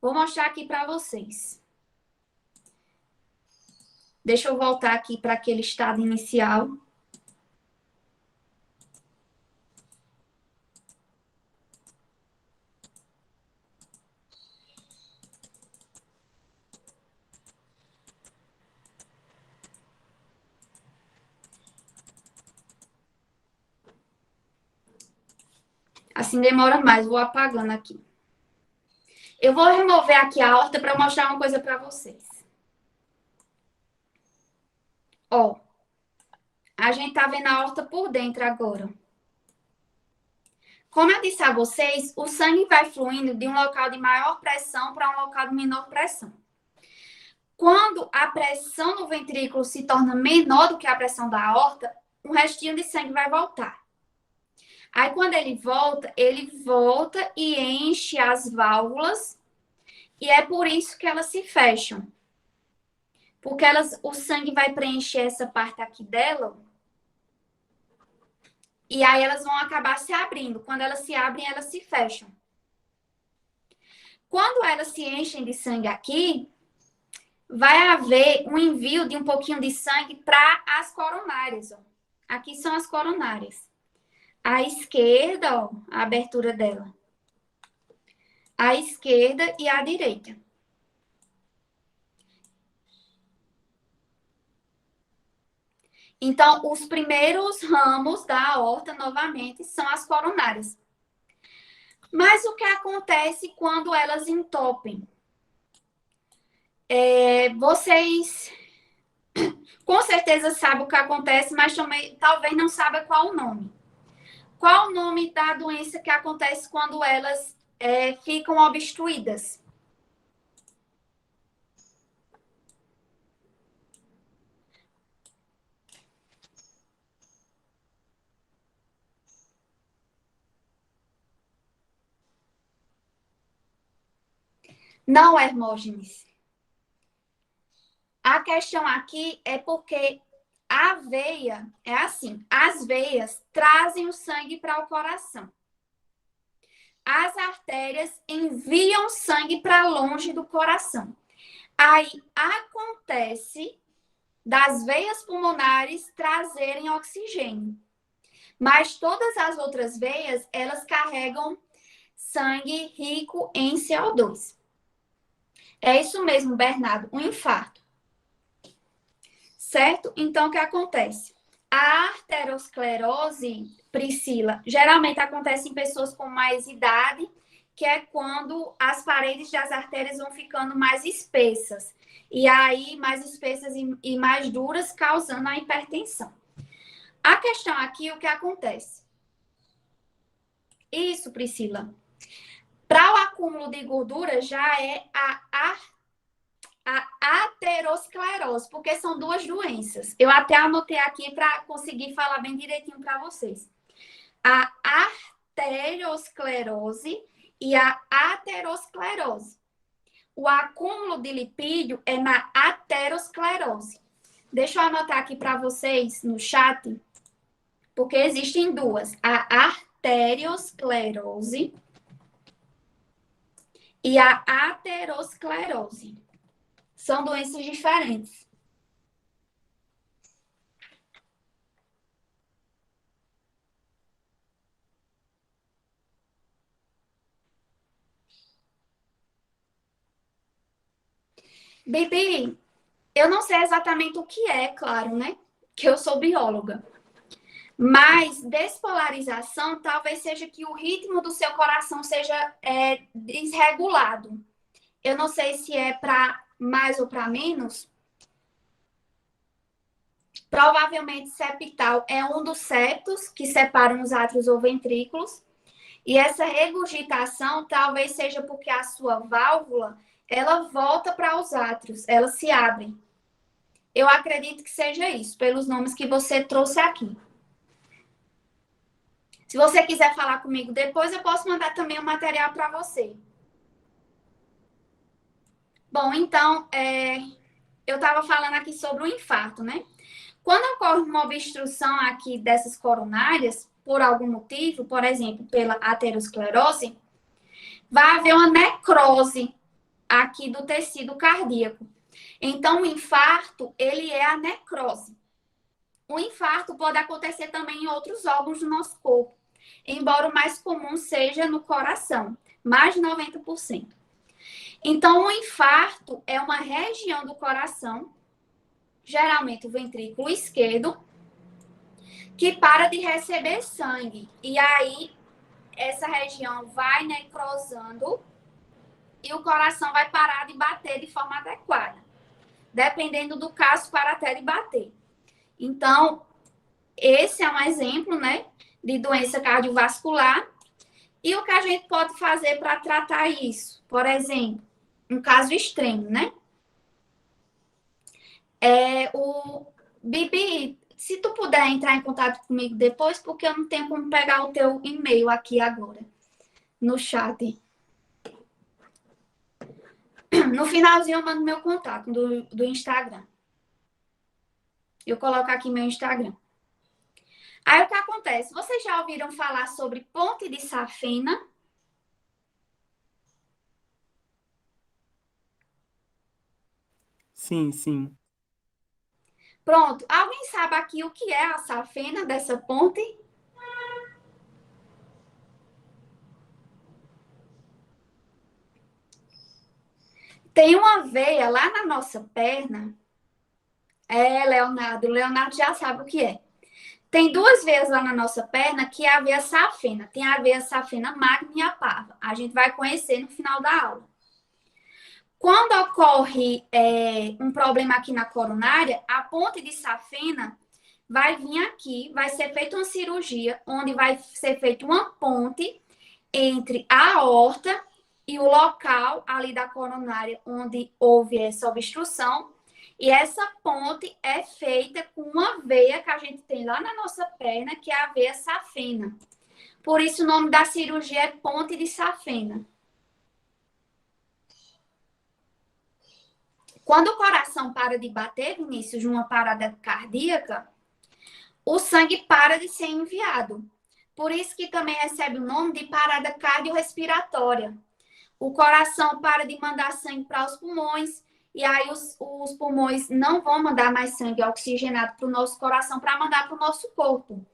Vou mostrar aqui para vocês. Deixa eu voltar aqui para aquele estado inicial. Assim demora mais, vou apagando aqui. Eu vou remover aqui a aorta para mostrar uma coisa para vocês. Ó, a gente tá vendo a aorta por dentro agora. Como eu disse a vocês, o sangue vai fluindo de um local de maior pressão para um local de menor pressão. Quando a pressão no ventrículo se torna menor do que a pressão da aorta, um restinho de sangue vai voltar. Aí, quando ele volta e enche as válvulas, e é por isso que elas se fecham. Porque o sangue vai preencher essa parte aqui dela, e aí elas vão acabar se abrindo. Quando elas se abrem, elas se fecham. Quando elas se enchem de sangue aqui, vai haver um envio de um pouquinho de sangue para as coronárias. Ó. Aqui são as coronárias. À esquerda, ó, a abertura dela. À esquerda e à direita. Então, os primeiros ramos da aorta, novamente, são as coronárias. Mas o que acontece quando elas entopem? Vocês com certeza sabem o que acontece, mas também talvez não saibam qual o nome. Qual o nome da doença que acontece quando elas ficam obstruídas? Não, Hermógenes. A questão aqui é porque a veia é assim, as veias trazem o sangue para o coração. As artérias enviam sangue para longe do coração. Aí acontece das veias pulmonares trazerem oxigênio. Mas todas as outras veias, elas carregam sangue rico em CO2. É isso mesmo, Bernardo, um infarto. Certo? Então, o que acontece? A arteriosclerose, Priscila, geralmente acontece em pessoas com mais idade, que é quando as paredes das artérias vão ficando mais espessas. E aí, mais espessas e mais duras, causando a hipertensão. A questão aqui, o que acontece? Isso, Priscila. Para o acúmulo de gordura, já é a aterosclerose, porque são 2 doenças. Eu até anotei aqui para conseguir falar bem direitinho para vocês. A arteriosclerose e a aterosclerose. o acúmulo de lipídio é na aterosclerose. Deixa eu anotar aqui para vocês no chat, porque existem duas, a arteriosclerose e a aterosclerose. São doenças diferentes. Bibi, eu não sei exatamente o que é, claro, né? Que eu sou bióloga. Mas despolarização talvez seja que o ritmo do seu coração seja desregulado. Eu não sei se é para mais ou para menos. Provavelmente septal é um dos septos que separam os átrios ou ventrículos. E essa regurgitação talvez seja porque a sua válvula, ela volta para os átrios, ela se abre. Eu acredito que seja isso, pelos nomes que você trouxe aqui. Se você quiser falar comigo depois, eu posso mandar também o material para você. Bom, então, eu estava falando aqui sobre o infarto, né? Quando ocorre uma obstrução aqui dessas coronárias, por algum motivo, por exemplo, pela aterosclerose, vai haver uma necrose aqui do tecido cardíaco. Então, o infarto, ele é a necrose. O infarto pode acontecer também em outros órgãos do nosso corpo, embora o mais comum seja no coração, mais de 90%. Então, o infarto é uma região do coração, geralmente o ventrículo esquerdo, que para de receber sangue. E aí, essa região vai necrosando e o coração vai parar de bater de forma adequada. Dependendo do caso, para até de bater. Então, esse é um exemplo, né, de doença cardiovascular. E o que a gente pode fazer para tratar isso? Por exemplo, um caso extremo, né? Bibi, se tu puder entrar em contato comigo depois, porque eu não tenho como pegar o teu e-mail aqui agora, no chat. No finalzinho eu mando meu contato do Instagram. Eu coloco aqui meu Instagram. Aí o que acontece? Vocês já ouviram falar sobre ponte de safena? Sim, sim. Pronto. Alguém sabe aqui o que é a safena dessa ponte? Tem uma veia lá na nossa perna. Leonardo. Leonardo já sabe o que é. Tem duas veias lá na nossa perna que é a veia safena. Tem a veia safena magna e a parva. A gente vai conhecer no final da aula. Quando ocorre um problema aqui na coronária, a ponte de safena vai vir aqui, vai ser feita uma cirurgia, onde vai ser feita uma ponte entre a aorta e o local ali da coronária onde houve essa obstrução. E essa ponte é feita com uma veia que a gente tem lá na nossa perna, que é a veia safena. Por isso o nome da cirurgia é ponte de safena. Quando o coração para de bater, Vinícius, de uma parada cardíaca, o sangue para de ser enviado. Por isso que também recebe o nome de parada cardiorrespiratória. O coração para de mandar sangue para os pulmões, e aí os pulmões não vão mandar mais sangue oxigenado para o nosso coração para mandar para o nosso corpo.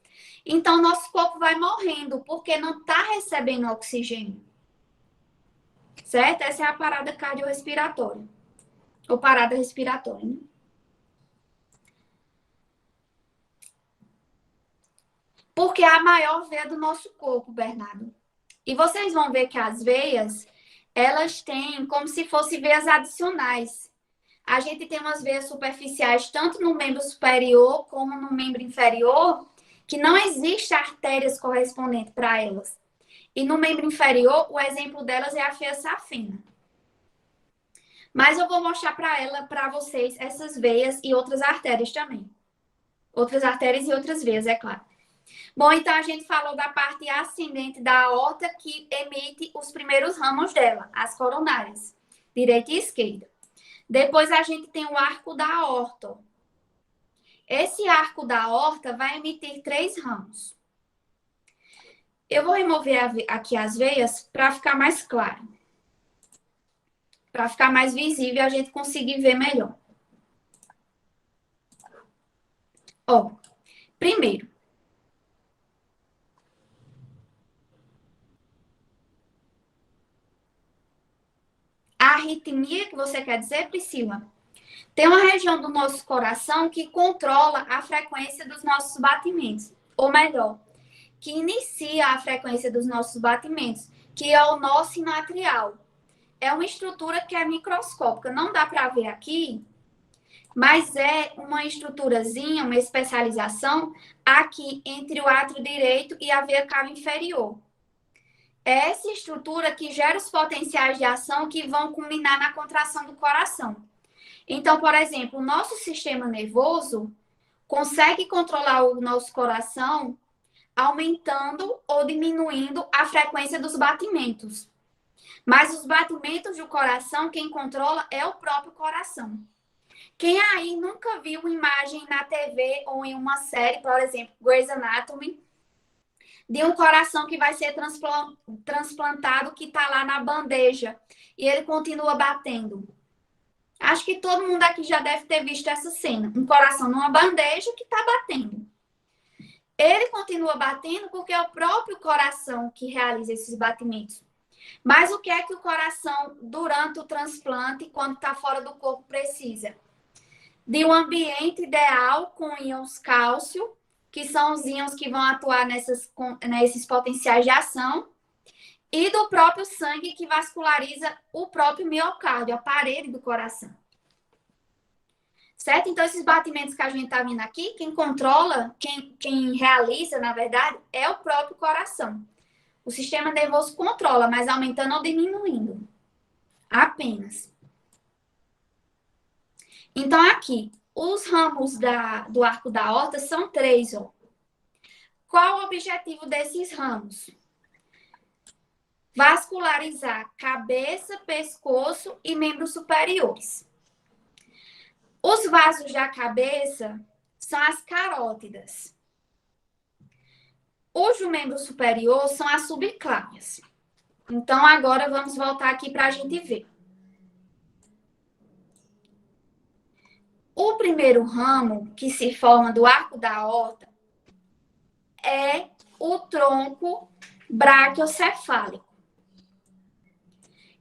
Então, nosso corpo vai morrendo, porque não está recebendo oxigênio. Certo? Essa é a parada cardiorrespiratória. Ou parada respiratória, né? Porque é a maior veia do nosso corpo, Bernardo. E vocês vão ver que as veias, elas têm como se fossem veias adicionais. A gente tem umas veias superficiais, tanto no membro superior como no membro inferior, que não existe artérias correspondentes para elas. E no membro inferior, o exemplo delas é a veia safena. Mas eu vou mostrar para vocês essas veias e outras artérias também. Outras artérias e outras veias, é claro. Bom, então a gente falou da parte ascendente da aorta que emite os primeiros ramos dela, as coronárias. direita e esquerda. Depois a gente tem o arco da aorta. Ó. Esse arco da aorta vai emitir 3 ramos. Eu vou remover aqui as veias para ficar mais claro. Para ficar mais visível e a gente conseguir ver melhor. Ó, primeiro. A arritmia que você quer dizer, Priscila? Tem uma região do nosso coração que controla a frequência dos nossos batimentos. Ou melhor, que inicia a frequência dos nossos batimentos, que é o nó sinoatrial. É uma estrutura que é microscópica. Não dá para ver aqui, mas é uma estruturazinha, uma especialização aqui entre o átrio direito e a veia cava inferior. É essa estrutura que gera os potenciais de ação que vão culminar na contração do coração. Então, por exemplo, o nosso sistema nervoso consegue controlar o nosso coração aumentando ou diminuindo a frequência dos batimentos. Mas os batimentos do coração, quem controla é o próprio coração. Quem aí nunca viu imagem na TV ou em uma série, por exemplo, Grey's Anatomy, de um coração que vai ser transplantado que está lá na bandeja e ele continua batendo? Acho que todo mundo aqui já deve ter visto essa cena. Um coração numa bandeja que está batendo. Ele continua batendo porque é o próprio coração que realiza esses batimentos. Mas o que é que o coração, durante o transplante, quando está fora do corpo, precisa? De um ambiente ideal com íons cálcio, que são os íons que vão atuar nesses potenciais de ação, e do próprio sangue que vasculariza o próprio miocárdio, a parede do coração. Certo? Então, esses batimentos que a gente está vendo aqui, quem controla, quem realiza, na verdade, é o próprio coração. O sistema nervoso controla, mas aumentando ou diminuindo. Apenas. Então, aqui, os ramos do arco da aorta são 3. Ó. Qual o objetivo desses ramos? Vascularizar cabeça, pescoço e membros superiores. Os vasos da cabeça são as carótidas. Os do membro superior são as subclávias. Então, agora vamos voltar aqui para a gente ver. O primeiro ramo que se forma do arco da aorta é o tronco braquiocefálico.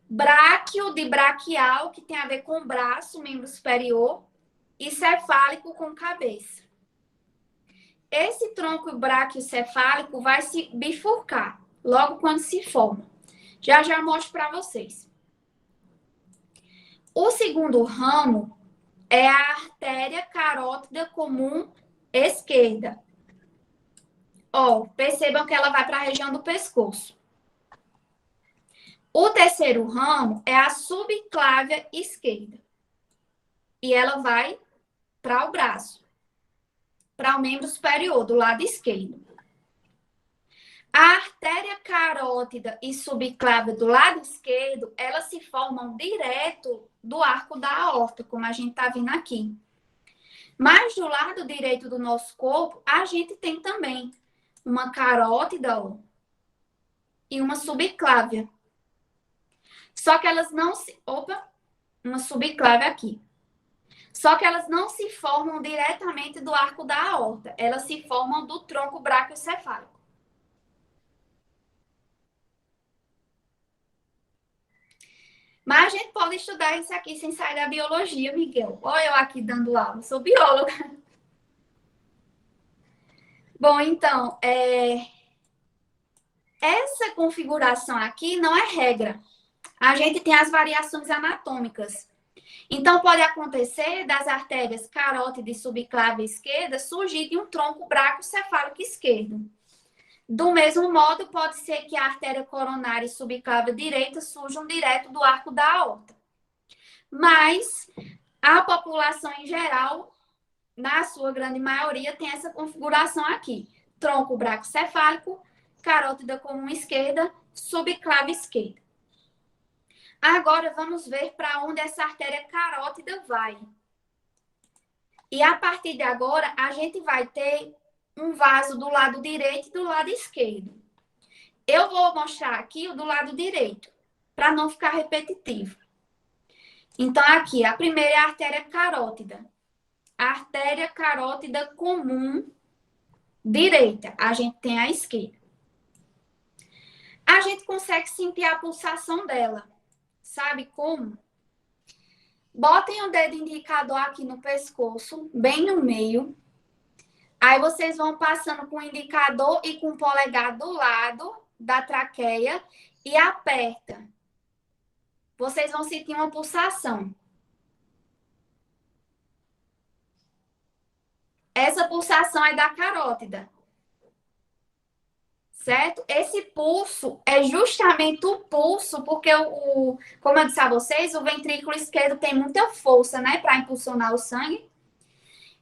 Bráquio de braquial, que tem a ver com braço, membro superior, e cefálico com cabeça. Esse tronco braquiocefálico vai se bifurcar logo quando se forma. Já mostro para vocês. O segundo ramo é a artéria carótida comum esquerda. Ó, percebam que ela vai para a região do pescoço. O terceiro ramo é a subclávia esquerda. E ela vai para o braço, para o membro superior, do lado esquerdo. A artéria carótida e subclávia do lado esquerdo, elas se formam direto do arco da aorta, como a gente está vendo aqui. Mas do lado direito do nosso corpo, a gente tem também uma carótida, ó, e uma subclávia. Só que elas não se... Opa! Uma subclávia aqui. Só que elas não se formam diretamente do arco da aorta. Elas se formam do tronco braquiocefálico. Mas a gente pode estudar isso aqui sem sair da biologia, Miguel. Olha eu aqui dando aula. Sou bióloga. Bom, então, essa configuração aqui não é regra. A gente tem as variações anatômicas. Então, pode acontecer das artérias carótida e subclávia esquerda surgir de um tronco braquiocefálico esquerdo. Do mesmo modo, pode ser que a artéria coronária e subclávia direita surjam direto do arco da aorta. Mas a população em geral, na sua grande maioria, tem essa configuração aqui. Tronco braquiocefálico, carótida comum esquerda, subclávia esquerda. Agora, vamos ver para onde essa artéria carótida vai. E a partir de agora, a gente vai ter um vaso do lado direito e do lado esquerdo. Eu vou mostrar aqui o do lado direito, para não ficar repetitivo. Então, aqui, a primeira é a artéria carótida. A artéria carótida comum direita. A gente tem a esquerda. A gente consegue sentir a pulsação dela. Sabe como? Botem o dedo indicador aqui no pescoço, bem no meio. Aí vocês vão passando com o indicador e com o polegar do lado da traqueia e aperta. Vocês vão sentir uma pulsação. Essa pulsação é da carótida. Certo? Esse pulso é justamente o pulso, porque, como eu disse a vocês, o ventrículo esquerdo tem muita força, né, para impulsionar o sangue.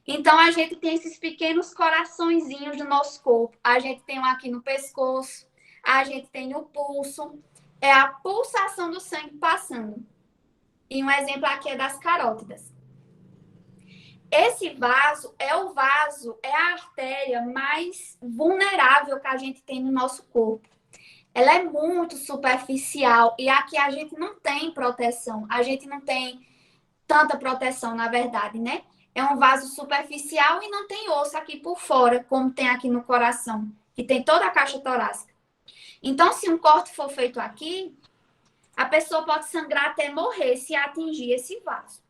Então, a gente tem esses pequenos coraçõezinhos do nosso corpo. A gente tem um aqui no pescoço, a gente tem no pulso. É a pulsação do sangue passando. E um exemplo aqui é das carótidas. Esse vaso, é a artéria mais vulnerável que a gente tem no nosso corpo. Ela é muito superficial e aqui a gente não tem proteção. A gente não tem tanta proteção, na verdade, né? É um vaso superficial e não tem osso aqui por fora, como tem aqui no coração, que tem toda a caixa torácica. Então, se um corte for feito aqui, a pessoa pode sangrar até morrer se atingir esse vaso.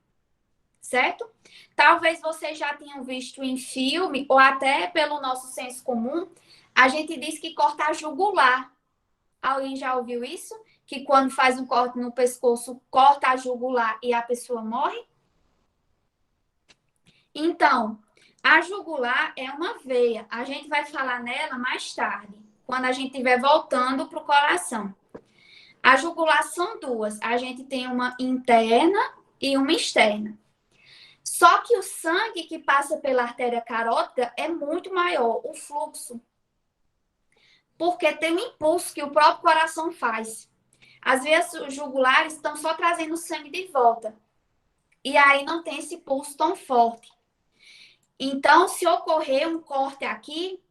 Certo? Talvez vocês já tenham visto em filme, ou até pelo nosso senso comum, a gente diz que corta a jugular. Alguém já ouviu isso? Que quando faz um corte no pescoço, corta a jugular e a pessoa morre? Então, a jugular é uma veia. A gente vai falar nela mais tarde, quando a gente estiver voltando para o coração. A jugular são duas. A gente tem uma interna e uma externa. Só que o sangue que passa pela artéria carótida é muito maior, o fluxo. Porque tem um impulso que o próprio coração faz. Às vezes, os jugulares estão só trazendo o sangue de volta. E aí não tem esse pulso tão forte. Então, se ocorrer um corte aqui,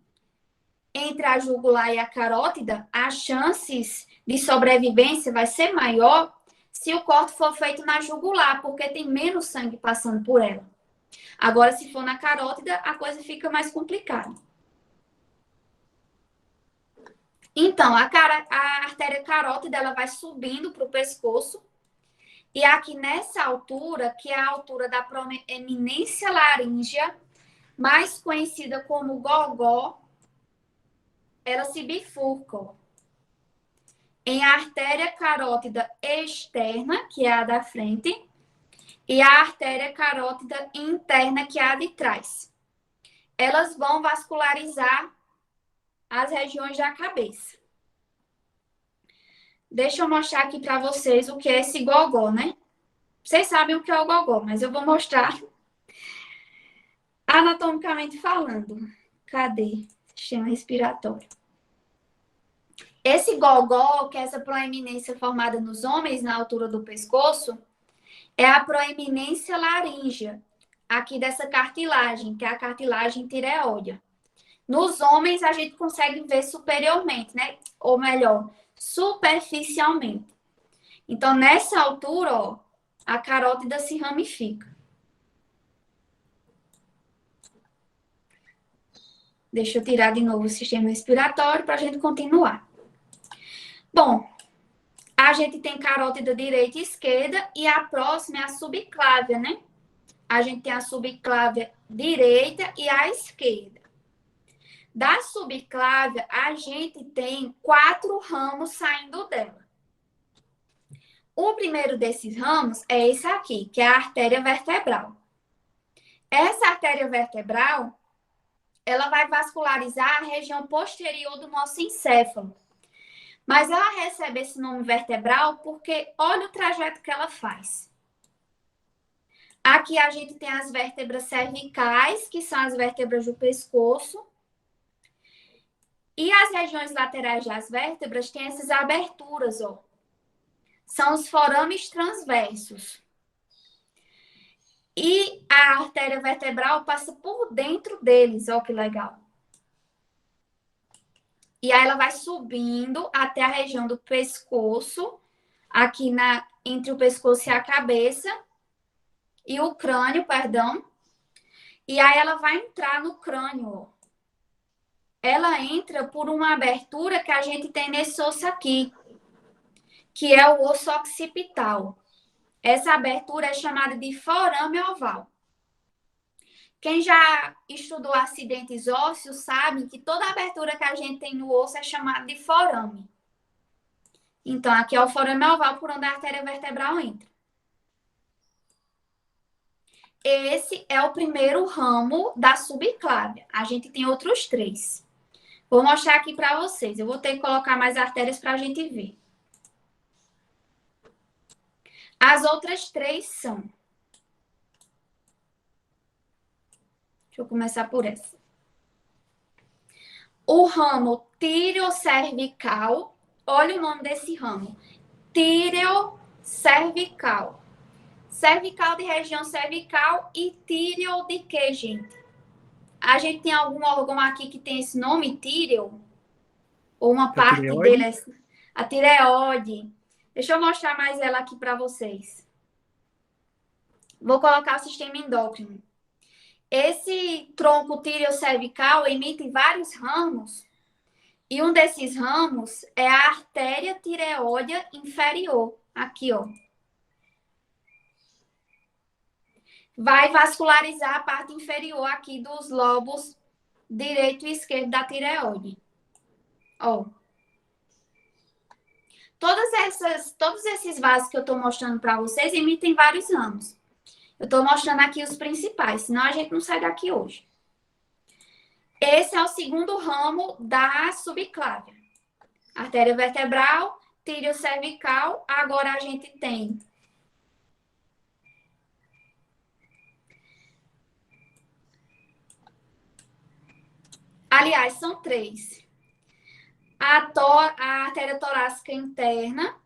entre a jugular e a carótida, as chances de sobrevivência vai ser maior se o corte for feito na jugular, porque tem menos sangue passando por ela. Agora, se for na carótida, a coisa fica mais complicada. Então, a artéria carótida, ela vai subindo para o pescoço. E aqui nessa altura, que é a altura da proeminência laríngea, mais conhecida como gogó, ela se bifurca em artéria carótida externa, que é a da frente, e a artéria carótida interna, que é a de trás. Elas vão vascularizar as regiões da cabeça. Deixa eu mostrar aqui para vocês o que é esse gogó, né? Vocês sabem o que é o gogó, mas eu vou mostrar anatomicamente falando. Cadê? Sistema respiratório. Esse gogó, que é essa proeminência formada nos homens na altura do pescoço, é a proeminência laríngea, aqui dessa cartilagem, que é a cartilagem tireoide. Nos homens, a gente consegue ver superiormente, né? Ou melhor, superficialmente. Então, nessa altura, ó, a carótida se ramifica. Deixa eu tirar de novo o sistema respiratório para a gente continuar. Bom, a gente tem carótida direita e esquerda e a próxima é a subclávia, né? A gente tem a subclávia direita e a esquerda. Da subclávia, a gente tem 4 ramos saindo dela. O primeiro desses ramos é esse aqui, que é a artéria vertebral. Essa artéria vertebral, ela vai vascularizar a região posterior do nosso encéfalo. Mas ela recebe esse nome vertebral porque olha o trajeto que ela faz. Aqui a gente tem as vértebras cervicais, que são as vértebras do pescoço. E as regiões laterais das vértebras têm essas aberturas, ó. são os forames transversos. E a artéria vertebral passa por dentro deles, ó que legal. E aí ela vai subindo até a região do pescoço, aqui entre o pescoço e a cabeça, e o crânio, perdão. E aí ela vai entrar no crânio, ó. Ela entra por uma abertura que a gente tem nesse osso aqui, que é o osso occipital. Essa abertura é chamada de forame oval. Quem já estudou acidentes ósseos sabe que toda abertura que a gente tem no osso é chamada de forame. Então, aqui é o forame oval por onde a artéria vertebral entra. Esse é o primeiro ramo da subclávia. A gente tem outros 3. Vou mostrar aqui para vocês. Eu vou ter que colocar mais artérias para a gente ver. As outras 3 são... Deixa eu começar por essa. O ramo tireocervical. Olha o nome desse ramo. Tireocervical. Cervical de região cervical e tíreo de quê, gente? A gente tem algum órgão aqui que tem esse nome, tíreo? Ou uma parte dele? A tireoide. Deixa eu mostrar mais ela aqui para vocês. Vou colocar o sistema endócrino. Esse tronco tireocervical emite vários ramos. E um desses ramos é a artéria tireoide inferior. Aqui, ó. Vai vascularizar a parte inferior aqui dos lobos direito e esquerdo da tireoide. Ó. Todos esses vasos que eu estou mostrando para vocês emitem vários ramos. Eu estou mostrando aqui os principais, senão a gente não sai daqui hoje. Esse é o segundo ramo da subclávia. Artéria vertebral, tireocervical. Agora a gente tem... Aliás, são 3. A artéria torácica interna.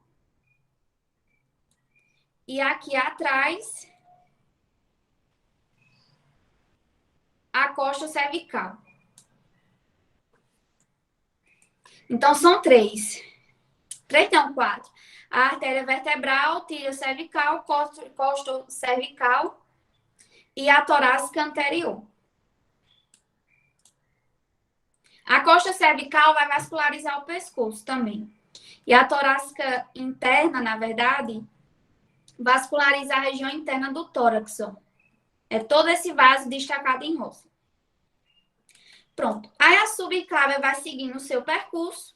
E aqui atrás, a costa cervical. Então, são 3. 3 não, 4. A artéria vertebral, tireocervical, costa cervical e a torácica anterior. A costa cervical vai vascularizar o pescoço também. E a torácica interna, na verdade, vasculariza a região interna do tórax. Ó. É todo esse vaso destacado em rosa. Pronto. Aí a subclávia vai seguindo o seu percurso,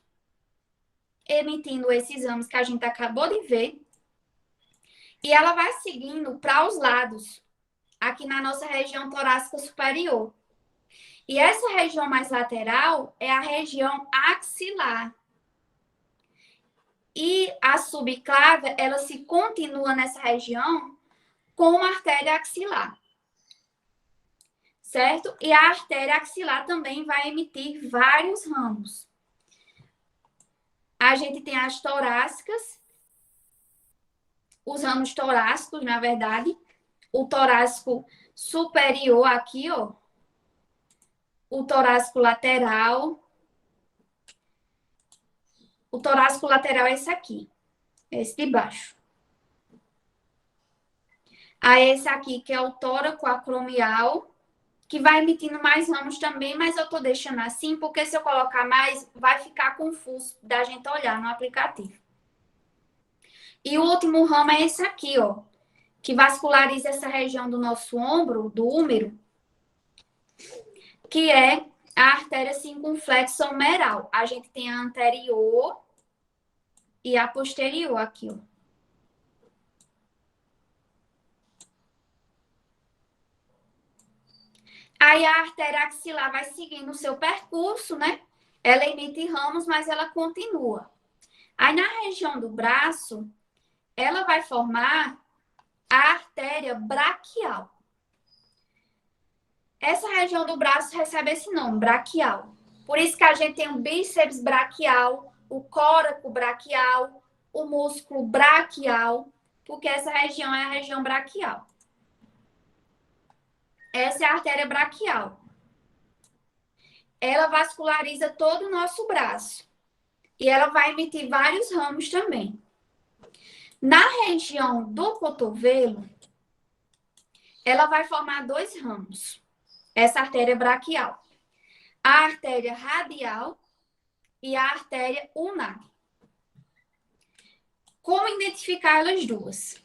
emitindo esses ramos que a gente acabou de ver. E ela vai seguindo para os lados, aqui na nossa região torácica superior. E essa região mais lateral é a região axilar. E a subclávia, ela se continua nessa região com a artéria axilar. Certo? E a artéria axilar também vai emitir vários ramos. A gente tem as torácicas, os ramos torácicos, na verdade. O torácico superior aqui, ó. O torácico lateral. O torácico lateral é esse aqui. Esse de baixo. Aí esse aqui, que é o tóraco acromial, que vai emitindo mais ramos também, mas eu tô deixando assim, porque se eu colocar mais, vai ficar confuso da gente olhar no aplicativo. E o último ramo é esse aqui, ó, que vasculariza essa região do nosso ombro, do úmero, que é a artéria circunflexa humeral. A gente tem a anterior e a posterior aqui, ó. Aí a artéria axilar vai seguindo o seu percurso, né? Ela emite ramos, mas ela continua. Aí na região do braço, ela vai formar a artéria braquial. Essa região do braço recebe esse nome, braquial. Por isso que a gente tem o bíceps braquial, o córaco braquial, o músculo braquial, porque essa região é a região braquial. Essa é a artéria braquial. Ela vasculariza todo o nosso braço. E ela vai emitir vários ramos também. Na região do cotovelo, ela vai formar 2 ramos. Essa artéria braquial. A artéria radial e a artéria ulnar. Como identificar elas duas?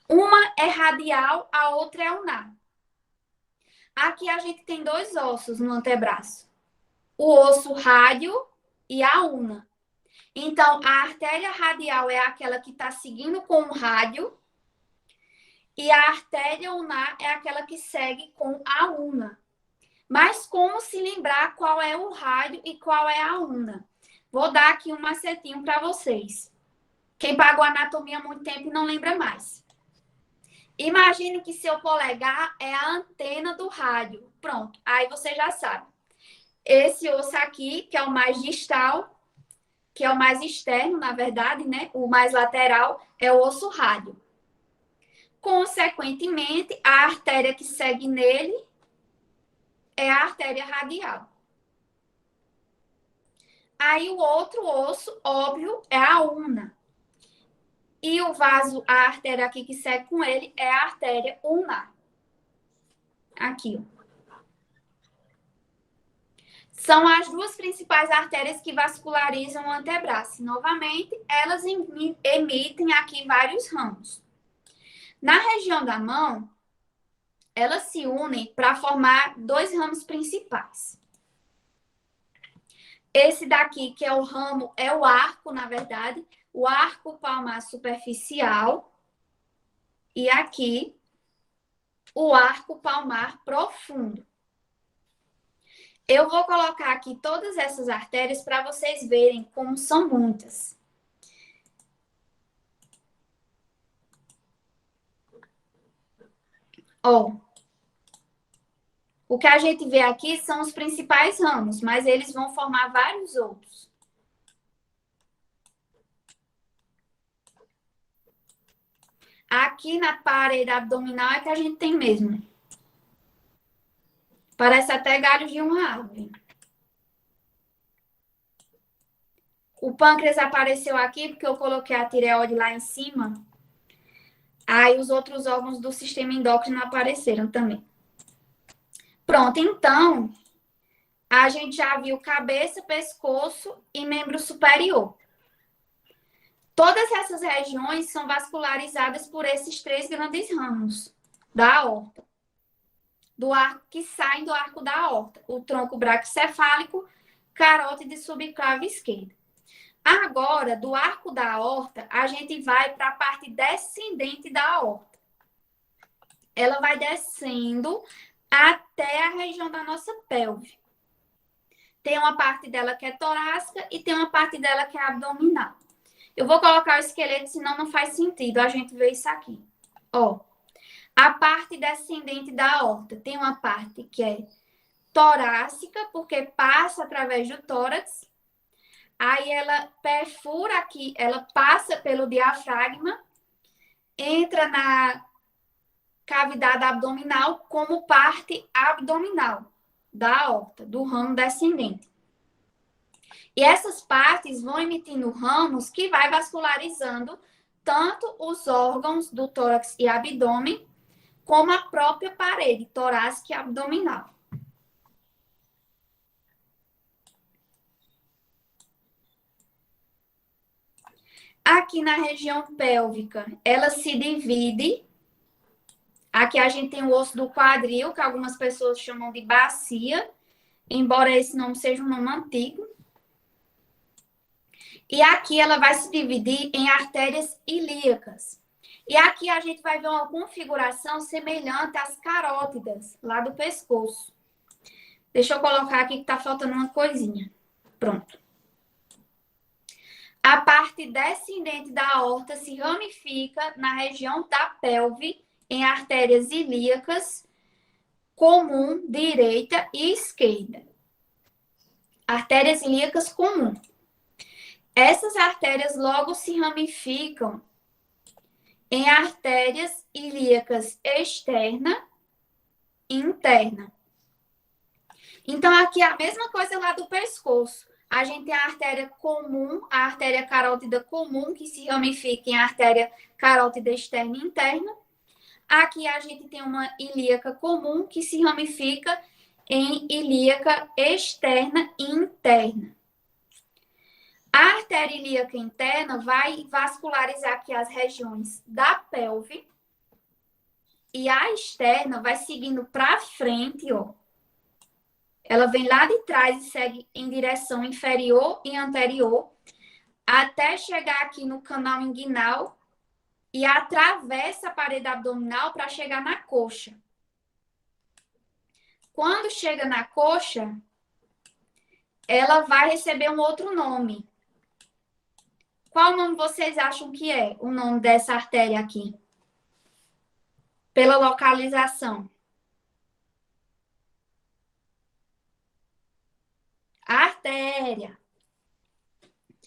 Uma é radial, a outra é ulnar. Aqui a gente tem 2 ossos no antebraço. O osso rádio e a ulna. Então, a artéria radial é aquela que está seguindo com o rádio e a artéria ulnar é aquela que segue com a ulna. Mas como se lembrar qual é o rádio e qual é a ulna? Vou dar aqui um macetinho para vocês. Quem pagou anatomia há muito tempo e não lembra mais. Imagine que seu polegar é a antena do rádio. Pronto, aí você já sabe. Esse osso aqui, que é o mais distal, que é o mais externo, na verdade, né? O mais lateral é o osso rádio. Consequentemente, a artéria que segue nele é a artéria radial. Aí o outro osso, óbvio, é a ulna. E o vaso, a artéria aqui que segue com ele é a artéria ulnar. Aqui, ó. São as 2 principais artérias que vascularizam o antebraço. Novamente, elas emitem aqui vários ramos. Na região da mão, elas se unem para formar 2 ramos principais. Esse daqui, que é o ramo, é o arco, na verdade, o arco palmar superficial. E aqui, o arco palmar profundo. Eu vou colocar aqui todas essas artérias para vocês verem como são muitas. Ó, o que a gente vê aqui são os principais ramos, mas eles vão formar vários outros. Aqui na parede abdominal é que a gente tem mesmo. Parece até galho de uma árvore. O pâncreas apareceu aqui porque eu coloquei a tireoide lá em cima. Aí os outros órgãos do sistema endócrino apareceram também. Pronto, então, a gente já viu cabeça, pescoço e membro superior. Todas essas regiões são vascularizadas por esses 3 grandes ramos da aorta. Do arco que saem do arco da aorta. O tronco braquicefálico, carótide subclave esquerda. Agora, do arco da aorta, a gente vai para a parte descendente da aorta. Ela vai descendo até a região da nossa pelve. Tem uma parte dela que é torácica e tem uma parte dela que é abdominal. Eu vou colocar o esqueleto, senão não faz sentido a gente ver isso aqui. Ó, a parte descendente da aorta tem uma parte que é torácica, porque passa através do tórax. Aí ela perfura aqui, ela passa pelo diafragma, entra na cavidade abdominal como parte abdominal da aorta, do ramo descendente. E essas partes vão emitindo ramos que vai vascularizando tanto os órgãos do tórax e abdômen, como a própria parede torácica e abdominal. Aqui na região pélvica, ela se divide. Aqui a gente tem o osso do quadril, que algumas pessoas chamam de bacia, embora esse nome seja um nome antigo. E aqui ela vai se dividir em artérias ilíacas. E aqui a gente vai ver uma configuração semelhante às carótidas, lá do pescoço. Deixa eu colocar aqui que tá faltando uma coisinha. Pronto. A parte descendente da aorta se ramifica na região da pelve em artérias ilíacas comum, direita e esquerda. Artérias ilíacas comum. Essas artérias logo se ramificam em artérias ilíacas externa e interna. Então, aqui é a mesma coisa lá do pescoço. A gente tem a artéria comum, a artéria carótida comum, que se ramifica em artéria carótida externa e interna. Aqui a gente tem uma ilíaca comum, que se ramifica em ilíaca externa e interna. A artéria ilíaca interna vai vascularizar aqui as regiões da pelve e a externa vai seguindo para frente, ó. Ela vem lá de trás e segue em direção inferior e anterior até chegar aqui no canal inguinal e atravessa a parede abdominal para chegar na coxa. Quando chega na coxa, ela vai receber um outro nome. Qual nome vocês acham que é o nome dessa artéria aqui? Pela localização. Artéria.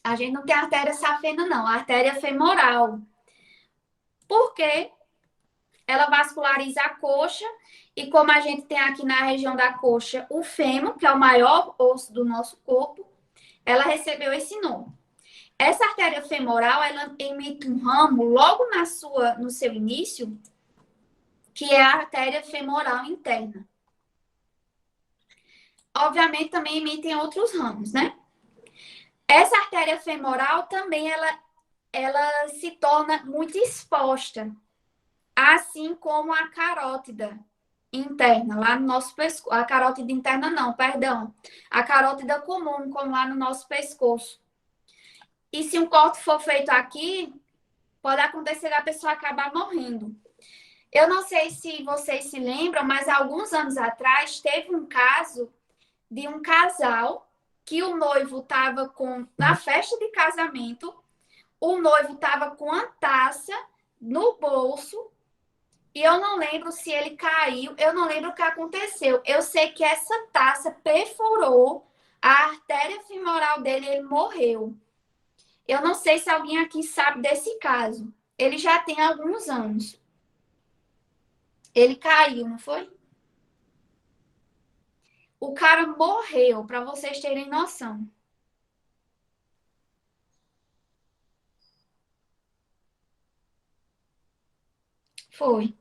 A gente não tem artéria safena, não. A artéria femoral. Por quê? Ela vasculariza a coxa e como a gente tem aqui na região da coxa o fêmur, que é o maior osso do nosso corpo, ela recebeu esse nome. Essa artéria femoral, ela emite um ramo logo no seu início, que é a artéria femoral interna. Obviamente, também emitem outros ramos, né? Essa artéria femoral também, ela se torna muito exposta, assim como a carótida interna, lá no nosso pescoço. A carótida interna não, perdão. A carótida comum, como lá no nosso pescoço. E se um corte for feito aqui, pode acontecer da pessoa acabar morrendo. Eu não sei se vocês se lembram, mas há alguns anos atrás teve um caso de um casal que o noivo estava na festa de casamento, o noivo estava com a taça no bolso e eu não lembro se ele caiu, eu não lembro o que aconteceu. Eu sei que essa taça perfurou a artéria femoral dele e ele morreu. Eu não sei se alguém aqui sabe desse caso. Ele já tem alguns anos. Ele caiu, não foi? O cara morreu, para vocês terem noção. Foi.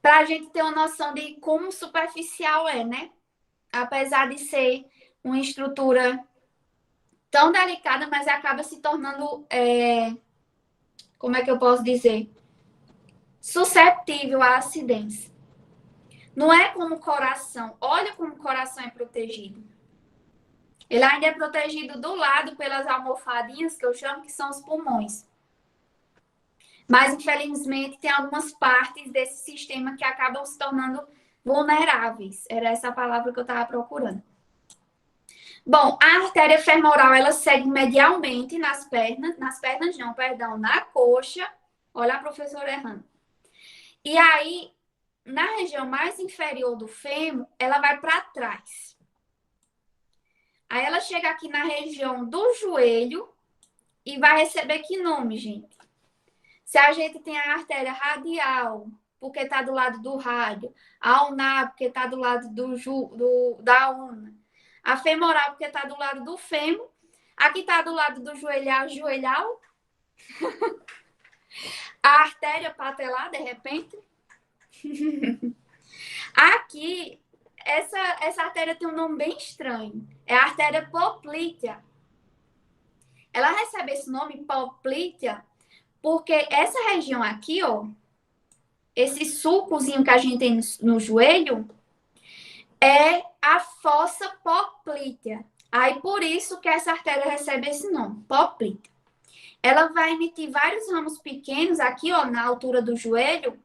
Para a gente ter uma noção de como superficial é, né? Apesar de ser uma estrutura tão delicada, mas acaba se tornando, como é que eu posso dizer? Susceptível a acidentes. Não é como o coração. Olha como o coração é protegido. Ele ainda é protegido do lado pelas almofadinhas, que eu chamo que são os pulmões. Mas, infelizmente, tem algumas partes desse sistema que acabam se tornando vulneráveis. Era essa a palavra que eu estava procurando. Bom, a artéria femoral, ela segue medialmente nas pernas não, perdão, na coxa. Olha a professora errando. E aí, na região mais inferior do fêmur, ela vai para trás. Aí ela chega aqui na região do joelho e vai receber que nome, gente? Se a gente tem a artéria radial, porque está do lado do rádio, a ulnar, porque está do lado da ulna, a femoral, porque está do lado do fêmur, aqui está do lado do joelhal, a artéria patelar, de repente. Aqui, essa artéria tem um nome bem estranho. É a artéria poplítea. Ela recebe esse nome, poplítea, porque essa região aqui, ó, esse sulcozinho que a gente tem no joelho, é a fossa poplítea. Aí, por isso que essa artéria recebe esse nome, poplítea. Ela vai emitir vários ramos pequenos aqui, ó, na altura do joelho,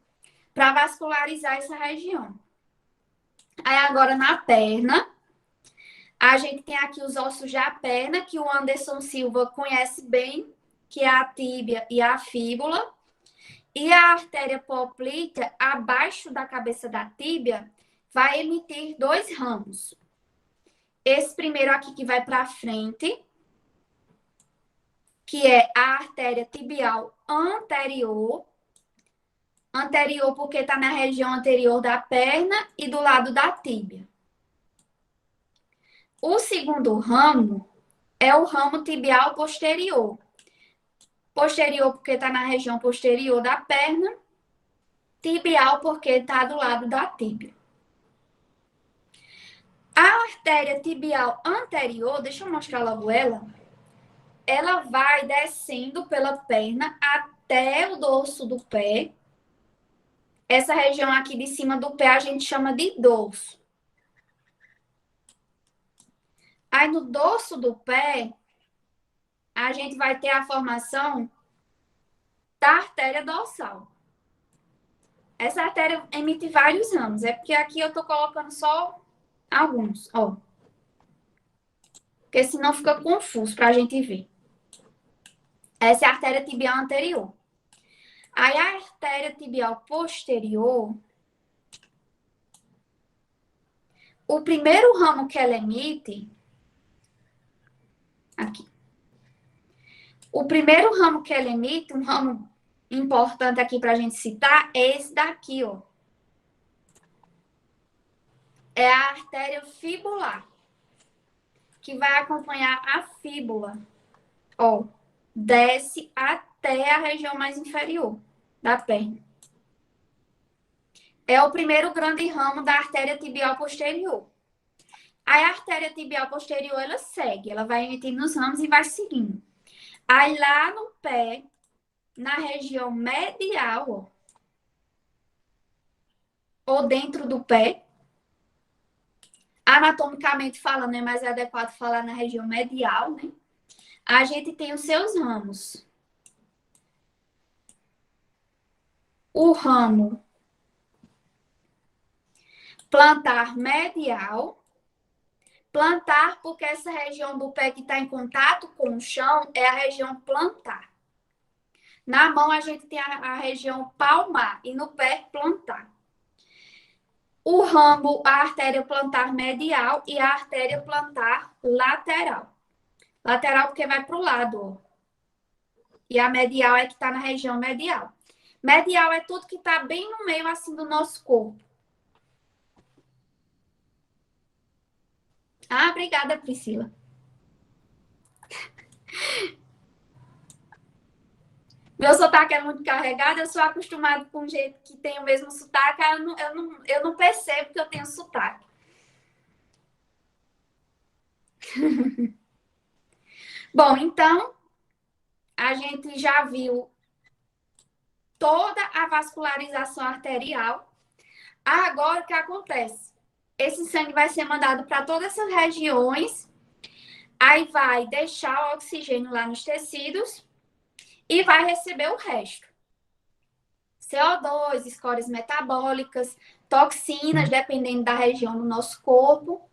para vascularizar essa região. Aí, agora, na perna, a gente tem aqui os ossos da perna, que o Anderson Silva conhece bem, que é a tíbia e a fíbula. E a artéria poplítea, abaixo da cabeça da tíbia, vai emitir dois ramos. esse primeiro aqui que vai para frente, que é a artéria tibial anterior. Anterior porque está na região anterior da perna e do lado da tíbia. O segundo ramo é o ramo tibial posterior. Posterior porque está na região posterior da perna. Tibial porque está do lado da tíbia. A artéria tibial anterior, deixa eu mostrar logo ela vai descendo pela perna até o dorso do pé. Essa região aqui de cima do pé a gente chama de dorso. Aí no dorso do pé, a gente vai ter a formação da artéria dorsal. Essa artéria emite vários ramos, é porque aqui eu tô colocando só alguns, ó. Porque senão fica confuso pra gente ver. Essa é a artéria tibial anterior. Aí a artéria tibial posterior, o primeiro ramo que ela emite, aqui. O primeiro ramo que ela emite, um ramo importante aqui pra gente citar, é esse daqui, ó. É a artéria fibular, que vai acompanhar a fíbula. Ó, desce até a região mais inferior da perna. É o primeiro grande ramo da artéria tibial posterior. Aí a artéria tibial posterior, ela segue, ela vai emitindo os ramos e vai seguindo. Aí lá no pé, na região medial, ó, ou dentro do pé, anatomicamente falando, é mais adequado falar na região medial, né? A gente tem os seus ramos. O ramo plantar medial. Plantar porque essa região do pé que está em contato com o chão é a região plantar. Na mão a gente tem a região palmar e no pé plantar. O ramo, a artéria plantar medial e a artéria plantar lateral. Lateral porque vai para o lado, ó. E a medial é que está na região medial. Medial é tudo que está bem no meio assim do nosso corpo. Ah, obrigada, Priscila. Meu sotaque é muito carregado, eu sou acostumada com gente que tem o mesmo sotaque, eu não percebo que eu tenho sotaque. Bom, então, a gente já viu toda a vascularização arterial. Agora, o que acontece? Esse sangue vai ser mandado para todas essas regiões, aí vai deixar o oxigênio lá nos tecidos e vai receber o resto. CO2, escórias metabólicas, toxinas, dependendo da região do nosso corpo.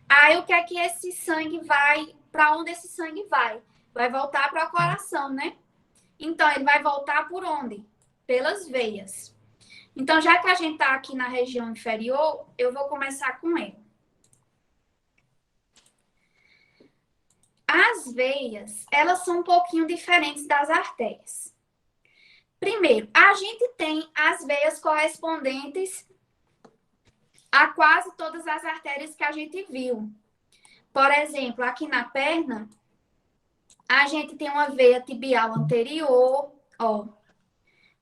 Aí o que é que esse sangue vai, para onde esse sangue vai? Vai voltar para o coração, né? Então, ele vai voltar por onde? Pelas veias. Então, já que a gente está aqui na região inferior, eu vou começar com ele. As veias, elas são um pouquinho diferentes das artérias. Primeiro, a gente tem as veias correspondentes a quase todas as artérias que a gente viu. Por exemplo, aqui na perna, a gente tem uma veia tibial anterior, ó.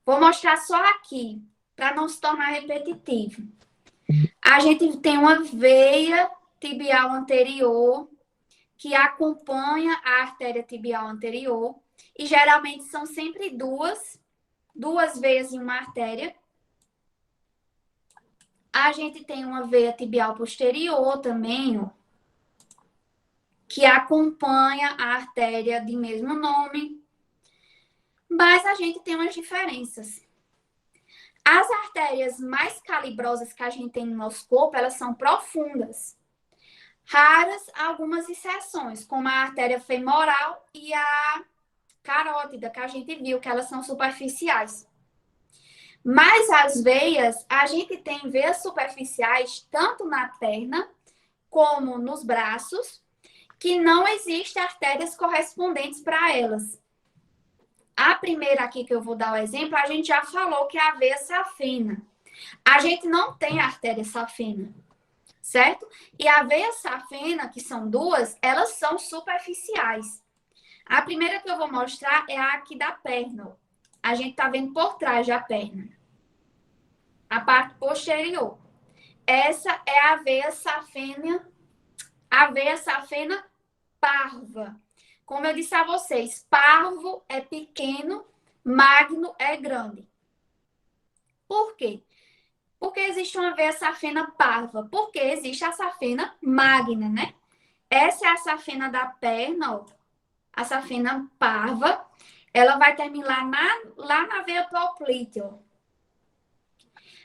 Vou mostrar só aqui, para não se tornar repetitivo. A gente tem uma veia tibial anterior que acompanha a artéria tibial anterior e geralmente são sempre duas veias em uma artéria. A gente tem uma veia tibial posterior também, ó, que acompanha a artéria de mesmo nome. Mas a gente tem umas diferenças. As artérias mais calibrosas que a gente tem no nosso corpo, elas são profundas. Raras algumas exceções, como a artéria femoral e a carótida, que a gente viu, que elas são superficiais. Mas as veias, a gente tem veias superficiais tanto na perna como nos braços, que não existem artérias correspondentes para elas. A primeira aqui que eu vou dar o exemplo, a gente já falou que é a veia safena. A gente não tem artéria safena, certo? E a veia safena, que são duas, elas são superficiais. A primeira que eu vou mostrar é a aqui da perna. A gente tá vendo por trás da perna. A parte posterior. Essa é a veia safena parva. Como eu disse a vocês, parvo é pequeno, magno é grande. Por quê? Porque existe uma veia safena parva. Porque existe a safena magna, né? Essa é a safena da perna, ó. A safena parva. Ela vai terminar lá na veia poplítea.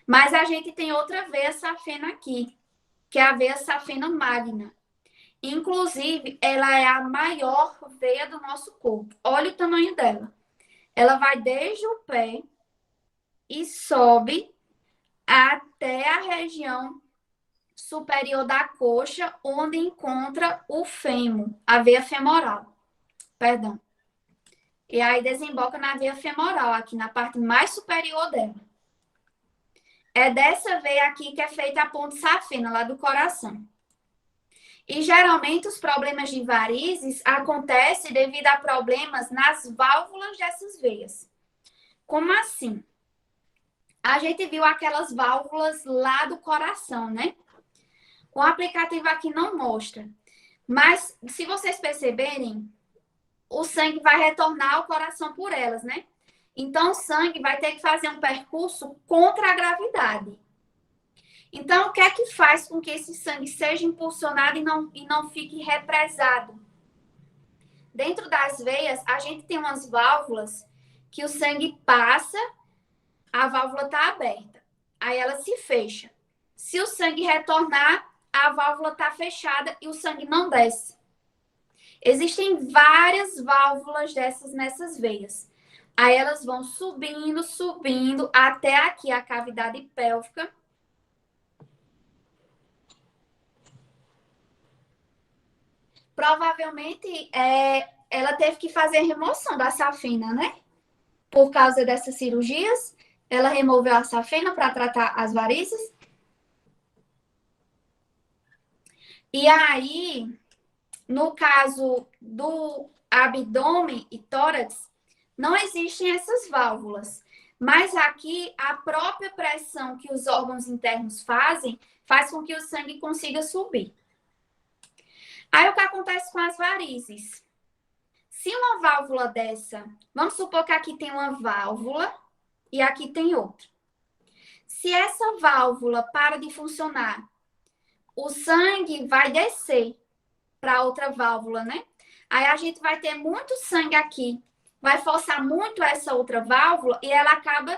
Mas a gente tem outra veia safena aqui, que é a veia safena magna. Inclusive, ela é a maior veia do nosso corpo. Olha o tamanho dela. Ela vai desde o pé e sobe até a região superior da coxa, onde encontra o fêmur, a veia femoral. Perdão. E aí desemboca na veia femoral, aqui na parte mais superior dela. É dessa veia aqui que é feita a ponte safena, lá do coração. E geralmente os problemas de varizes acontecem devido a problemas nas válvulas dessas veias. Como assim? A gente viu aquelas válvulas lá do coração, né? O aplicativo aqui não mostra. Mas se vocês perceberem, o sangue vai retornar ao coração por elas, né? Então o sangue vai ter que fazer um percurso contra a gravidade. Então, o que é que faz com que esse sangue seja impulsionado e não fique represado? Dentro das veias, a gente tem umas válvulas que o sangue passa, a válvula está aberta. Aí ela se fecha. Se o sangue retornar, a válvula está fechada e o sangue não desce. Existem várias válvulas dessas nessas veias. Aí elas vão subindo, subindo, até aqui a cavidade pélvica. Provavelmente ela teve que fazer remoção da safena, né? Por causa dessas cirurgias, ela removeu a safena para tratar as varizes. E aí, no caso do abdômen e tórax, não existem essas válvulas. Mas aqui, a própria pressão que os órgãos internos fazem, faz com que o sangue consiga subir. Aí, o que acontece com as varizes? Se uma válvula dessa, vamos supor que aqui tem uma válvula e aqui tem outra. Se essa válvula para de funcionar, o sangue vai descer para outra válvula, né? Aí a gente vai ter muito sangue aqui, vai forçar muito essa outra válvula e ela acaba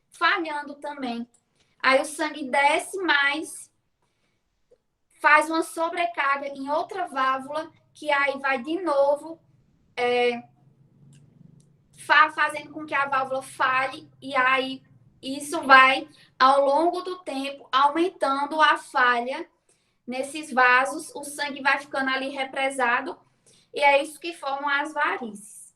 falhando também. Aí o sangue desce mais, faz uma sobrecarga em outra válvula, que aí vai de novo fazendo com que a válvula falhe, e aí isso vai, ao longo do tempo, aumentando a falha nesses vasos, o sangue vai ficando ali represado, e é isso que formam as varizes.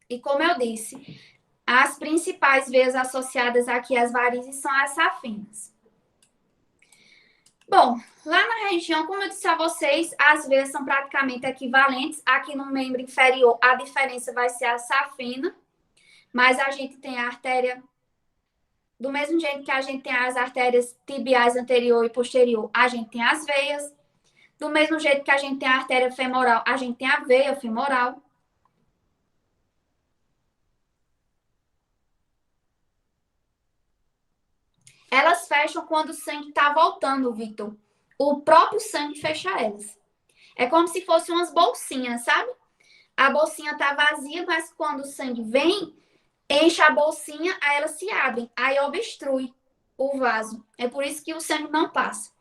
E como eu disse, as principais veias associadas aqui às varizes são as safenas. Bom, lá na região, como eu disse a vocês, as veias são praticamente equivalentes. Aqui no membro inferior, a diferença vai ser a safena, mas a gente tem a artéria, do mesmo jeito que a gente tem as artérias tibiais anterior e posterior, a gente tem as veias. Do mesmo jeito que a gente tem a artéria femoral, a gente tem a veia femoral. Elas fecham quando o sangue está voltando, Victor. O próprio sangue fecha elas. É como se fossem umas bolsinhas, sabe? A bolsinha está vazia, mas quando o sangue vem, enche a bolsinha, aí elas se abrem. Aí obstrui o vaso. É por isso que o sangue não passa.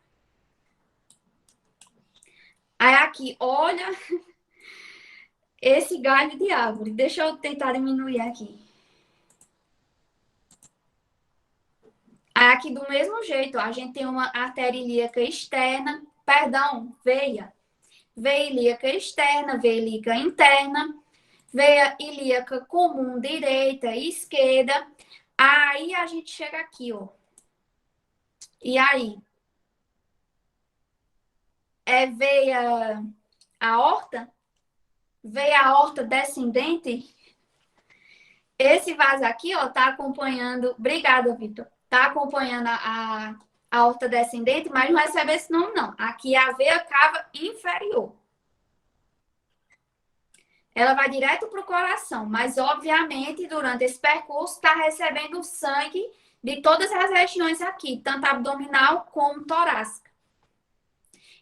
Aí aqui, olha esse galho de árvore. Deixa eu tentar diminuir aqui. Aqui do mesmo jeito, ó, a gente tem uma artéria ilíaca externa, perdão, veia. Veia ilíaca externa, veia ilíaca interna, veia ilíaca comum direita e esquerda. Aí a gente chega aqui, ó. E aí? É veia aorta? Veia aorta descendente? Esse vaso aqui, ó, tá acompanhando. Obrigada, Vitor. Tá acompanhando a aorta descendente, mas não recebe esse nome, não. Aqui é a veia cava inferior. Ela vai direto para o coração, mas obviamente durante esse percurso está recebendo sangue de todas as regiões aqui, tanto abdominal como torácica.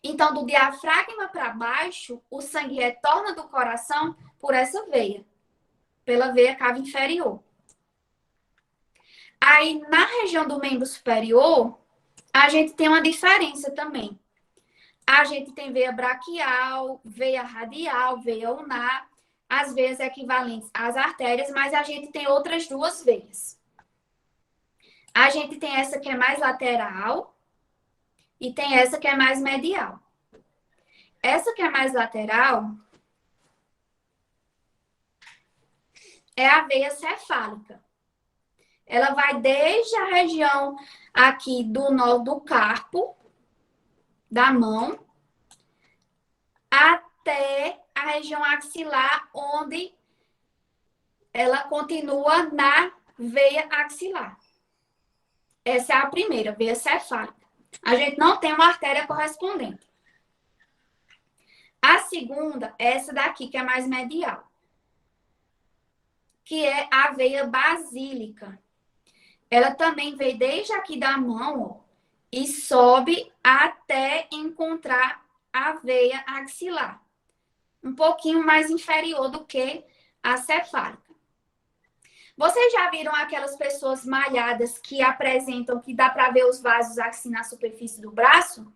Então, do diafragma para baixo, o sangue retorna do coração por essa veia, pela veia cava inferior. Aí, na região do membro superior, a gente tem uma diferença também. A gente tem veia braquial, veia radial, veia ulnar, as veias equivalentes às artérias, mas a gente tem outras duas veias. A gente tem essa que é mais lateral e tem essa que é mais medial. Essa que é mais lateral é a veia cefálica. Ela vai desde a região aqui do nó do carpo, da mão, até a região axilar, onde ela continua na veia axilar. Essa é a primeira, veia cefálica. A gente não tem uma artéria correspondente. A segunda, essa daqui, que é mais medial, que é a veia basílica. Ela também vem desde aqui da mão, ó, e sobe até encontrar a veia axilar. Um pouquinho mais inferior do que a cefálica. Vocês já viram aquelas pessoas malhadas que apresentam que dá para ver os vasos assim na superfície do braço?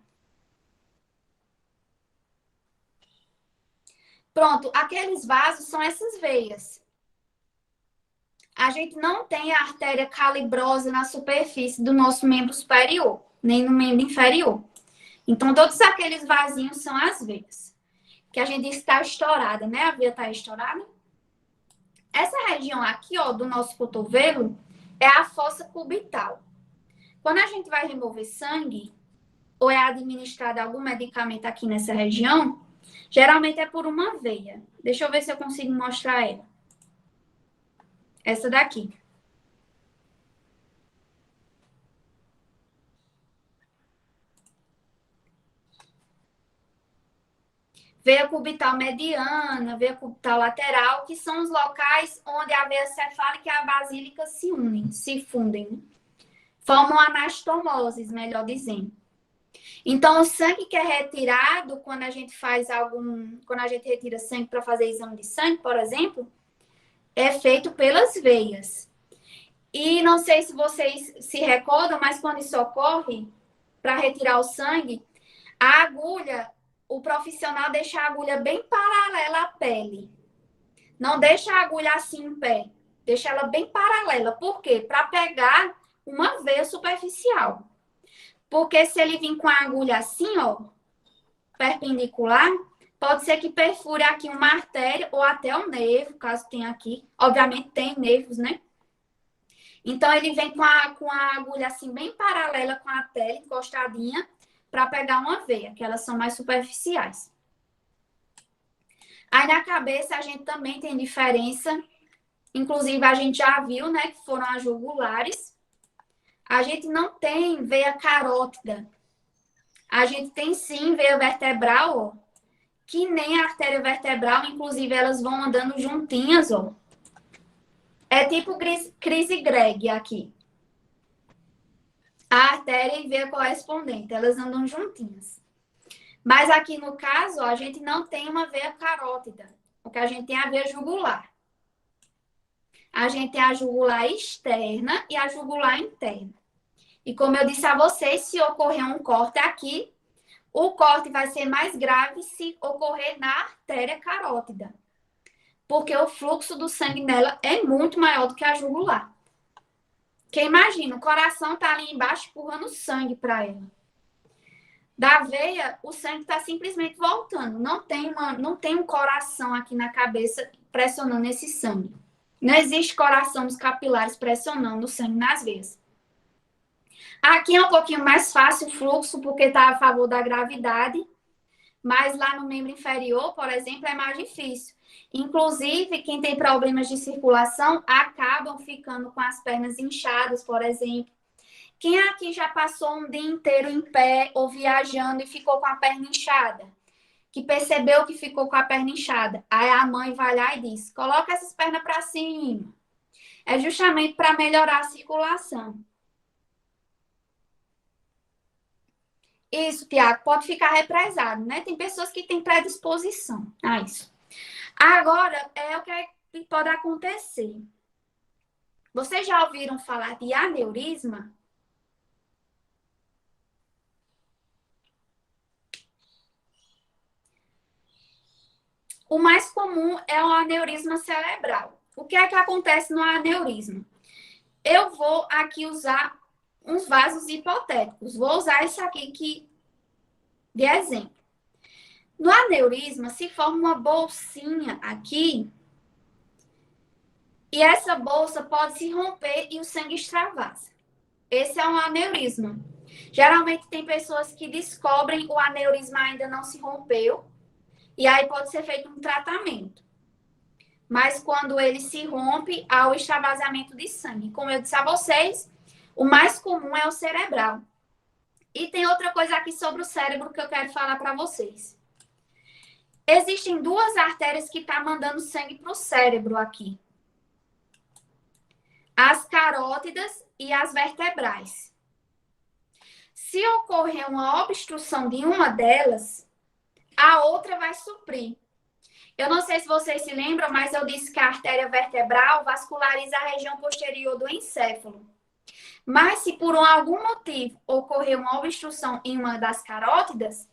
Pronto, aqueles vasos são essas veias. A gente não tem a artéria calibrosa na superfície do nosso membro superior, nem no membro inferior. Então, todos aqueles vasinhos são as veias. Que a gente diz que está estourada, né? A veia está estourada. Essa região aqui, ó, do nosso cotovelo, é a fossa cubital. Quando a gente vai remover sangue, ou é administrado algum medicamento aqui nessa região, geralmente é por uma veia. Deixa eu ver se eu consigo mostrar ela. Essa daqui. Veia cubital mediana, veia cubital lateral, que são os locais onde a veia cefálica e a basílica se unem, se fundem. Formam anastomoses, melhor dizendo. Então, o sangue que é retirado quando a gente faz quando a gente retira sangue para fazer exame de sangue, por exemplo, é feito pelas veias. E não sei se vocês se recordam, mas quando isso ocorre, para retirar o sangue, a agulha, o profissional deixa a agulha bem paralela à pele. Não deixa a agulha assim em pé. Deixa ela bem paralela. Por quê? Para pegar uma veia superficial. Porque se ele vir com a agulha assim, ó, perpendicular, pode ser que perfure aqui uma artéria ou até um nervo, caso tenha aqui. Obviamente tem nervos, né? Então, ele vem com a agulha assim bem paralela com a pele, encostadinha, para pegar uma veia, que elas são mais superficiais. Aí na cabeça a gente também tem diferença, inclusive a gente já viu, né, que foram as jugulares. A gente não tem veia carótida. A gente tem sim veia vertebral, ó, que nem a artéria vertebral, inclusive elas vão andando juntinhas, ó. É tipo Chris e Greg aqui. A artéria e veia correspondente, elas andam juntinhas. Mas aqui no caso, ó, a gente não tem uma veia carótida, porque a gente tem a veia jugular. A gente tem a jugular externa e a jugular interna. E como eu disse a vocês, se ocorrer um corte aqui, o corte vai ser mais grave se ocorrer na artéria carótida. Porque o fluxo do sangue nela é muito maior do que a jugular. Porque imagina, o coração tá ali embaixo empurrando sangue para ela. Da veia, o sangue está simplesmente voltando. Não tem um coração aqui na cabeça pressionando esse sangue. Não existe coração nos capilares pressionando o sangue nas veias. Aqui é um pouquinho mais fácil o fluxo, porque está a favor da gravidade. Mas lá no membro inferior, por exemplo, é mais difícil. Inclusive, quem tem problemas de circulação acabam ficando com as pernas inchadas, por exemplo. Quem aqui já passou um dia inteiro em pé ou viajando e ficou com a perna inchada? Que percebeu que ficou com a perna inchada. Aí a mãe vai lá e diz, coloca essas pernas para cima. É justamente para melhorar a circulação. Isso, Tiago, pode ficar represado, né? Tem pessoas que têm predisposição a isso. Agora, o que pode acontecer? Vocês já ouviram falar de aneurisma? O mais comum é o aneurisma cerebral. O que é que acontece no aneurisma? Eu vou aqui usar uns vasos hipotéticos. Vou usar esse aqui de exemplo. No aneurisma, se forma uma bolsinha aqui e essa bolsa pode se romper e o sangue extravasa. Esse é um aneurisma. Geralmente tem pessoas que descobrem o aneurisma ainda não se rompeu e aí pode ser feito um tratamento. Mas quando ele se rompe, há o extravasamento de sangue. Como eu disse a vocês, o mais comum é o cerebral. E tem outra coisa aqui sobre o cérebro que eu quero falar para vocês. Existem duas artérias que estão mandando sangue para o cérebro aqui. As carótidas e as vertebrais. Se ocorrer uma obstrução de uma delas, a outra vai suprir. Eu não sei se vocês se lembram, mas eu disse que a artéria vertebral vasculariza a região posterior do encéfalo. Mas se por algum motivo ocorrer uma obstrução em uma das carótidas,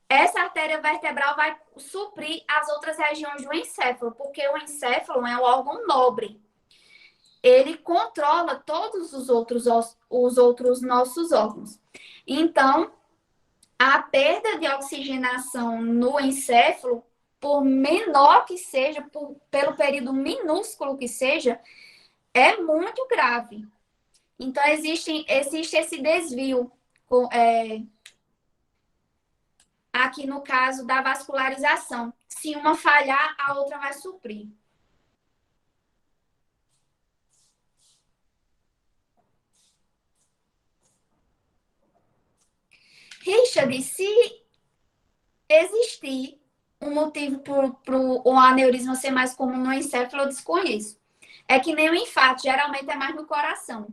essa artéria vertebral vai suprir as outras regiões do encéfalo, porque o encéfalo é um órgão nobre. Ele controla todos os outros nossos órgãos. Então, a perda de oxigenação no encéfalo, por menor que seja, pelo período minúsculo que seja, é muito grave. Então, existe esse desvio aqui no caso da vascularização. Se uma falhar, a outra vai suprir. Richard, se existir um motivo para o aneurisma ser mais comum no encéfalo, eu desconheço. É que nem o infarto, geralmente é mais no coração.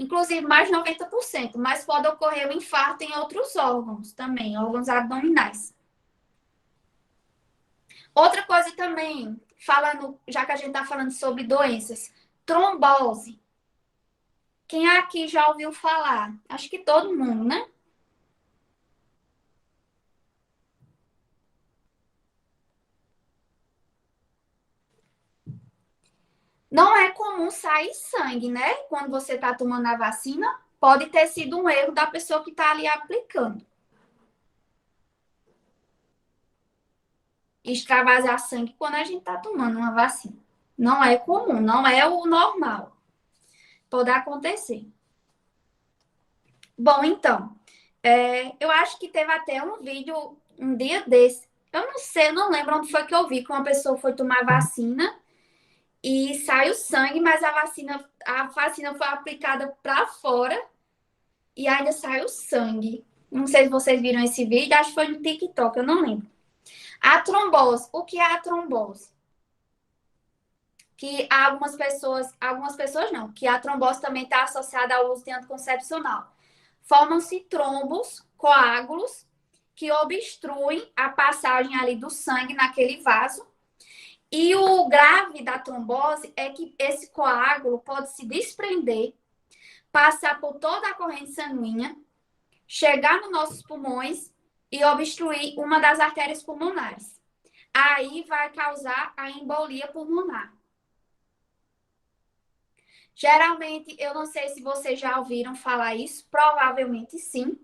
Inclusive, mais de 90%, mas pode ocorrer o infarto em outros órgãos também, órgãos abdominais. Outra coisa também, já que a gente está falando sobre doenças, trombose. Quem aqui já ouviu falar? Acho que todo mundo, né? Não é comum sair sangue, né? Quando você está tomando a vacina, pode ter sido um erro da pessoa que está ali aplicando. Extravasar sangue quando a gente está tomando uma vacina. Não é comum, não é o normal. Pode acontecer. Bom, então, eu acho que teve até um vídeo um dia desse. Eu não sei, eu não lembro onde foi que eu vi que uma pessoa foi tomar vacina e saiu sangue, mas a vacina foi aplicada para fora e ainda saiu sangue. Não sei se vocês viram esse vídeo, acho que foi no TikTok, eu não lembro. A trombose. O que é a trombose? Que algumas pessoas não, que a trombose também está associada ao uso de anticoncepcional. Formam-se trombos, coágulos, que obstruem a passagem ali do sangue naquele vaso. E o grave da trombose é que esse coágulo pode se desprender, passar por toda a corrente sanguínea, chegar nos nossos pulmões e obstruir uma das artérias pulmonares. Aí vai causar a embolia pulmonar. Geralmente, eu não sei se vocês já ouviram falar isso, provavelmente sim,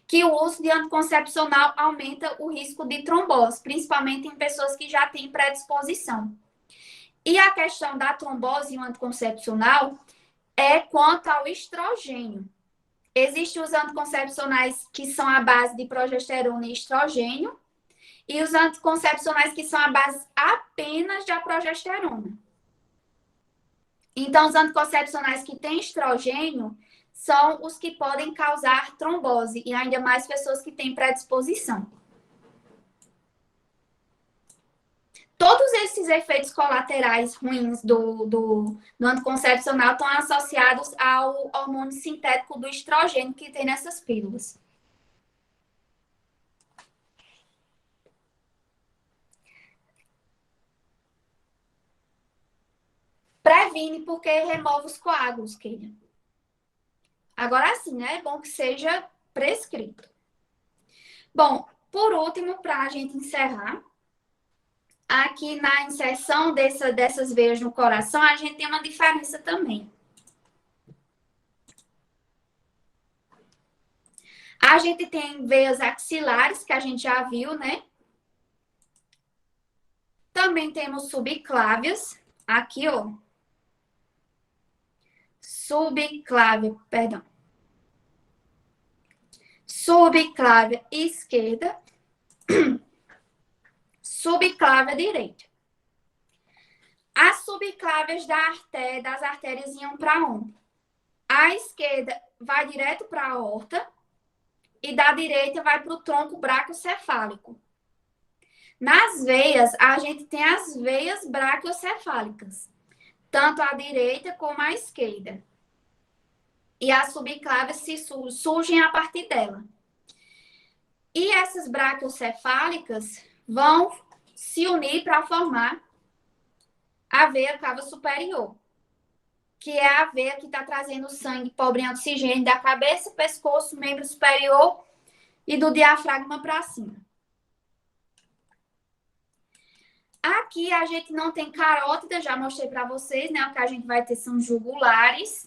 que o uso de anticoncepcional aumenta o risco de trombose, principalmente em pessoas que já têm predisposição. E a questão da trombose e o anticoncepcional é quanto ao estrogênio. Existem os anticoncepcionais que são à base de progesterona e estrogênio, e os anticoncepcionais que são à base apenas de progesterona. Então, os anticoncepcionais que têm estrogênio são os que podem causar trombose, e ainda mais pessoas que têm predisposição. Todos esses efeitos colaterais ruins do anticoncepcional estão associados ao hormônio sintético do estrogênio que tem nessas pílulas. Previne porque remove os coágulos, Keila. Agora sim, né? É bom que seja prescrito. Bom, por último, para a gente encerrar, aqui na inserção dessas veias no coração, a gente tem uma diferença também. A gente tem veias axilares, que a gente já viu, né? Também temos subclávias, aqui, ó. Subclávia esquerda, subclávia direita. As subclávias das artérias iam para onde? A esquerda vai direto para a aorta e da direita vai para o tronco braquiocefálico. Nas veias, a gente tem as veias braquiocefálicas, tanto a direita como a esquerda. E as subclávias surgem a partir dela. E essas braquiocefálicas vão se unir para formar a veia cava superior, que é a veia que está trazendo sangue pobre em oxigênio da cabeça, pescoço, membro superior e do diafragma para cima. Aqui a gente não tem carótida, já mostrei para vocês, né? O que a gente vai ter são jugulares.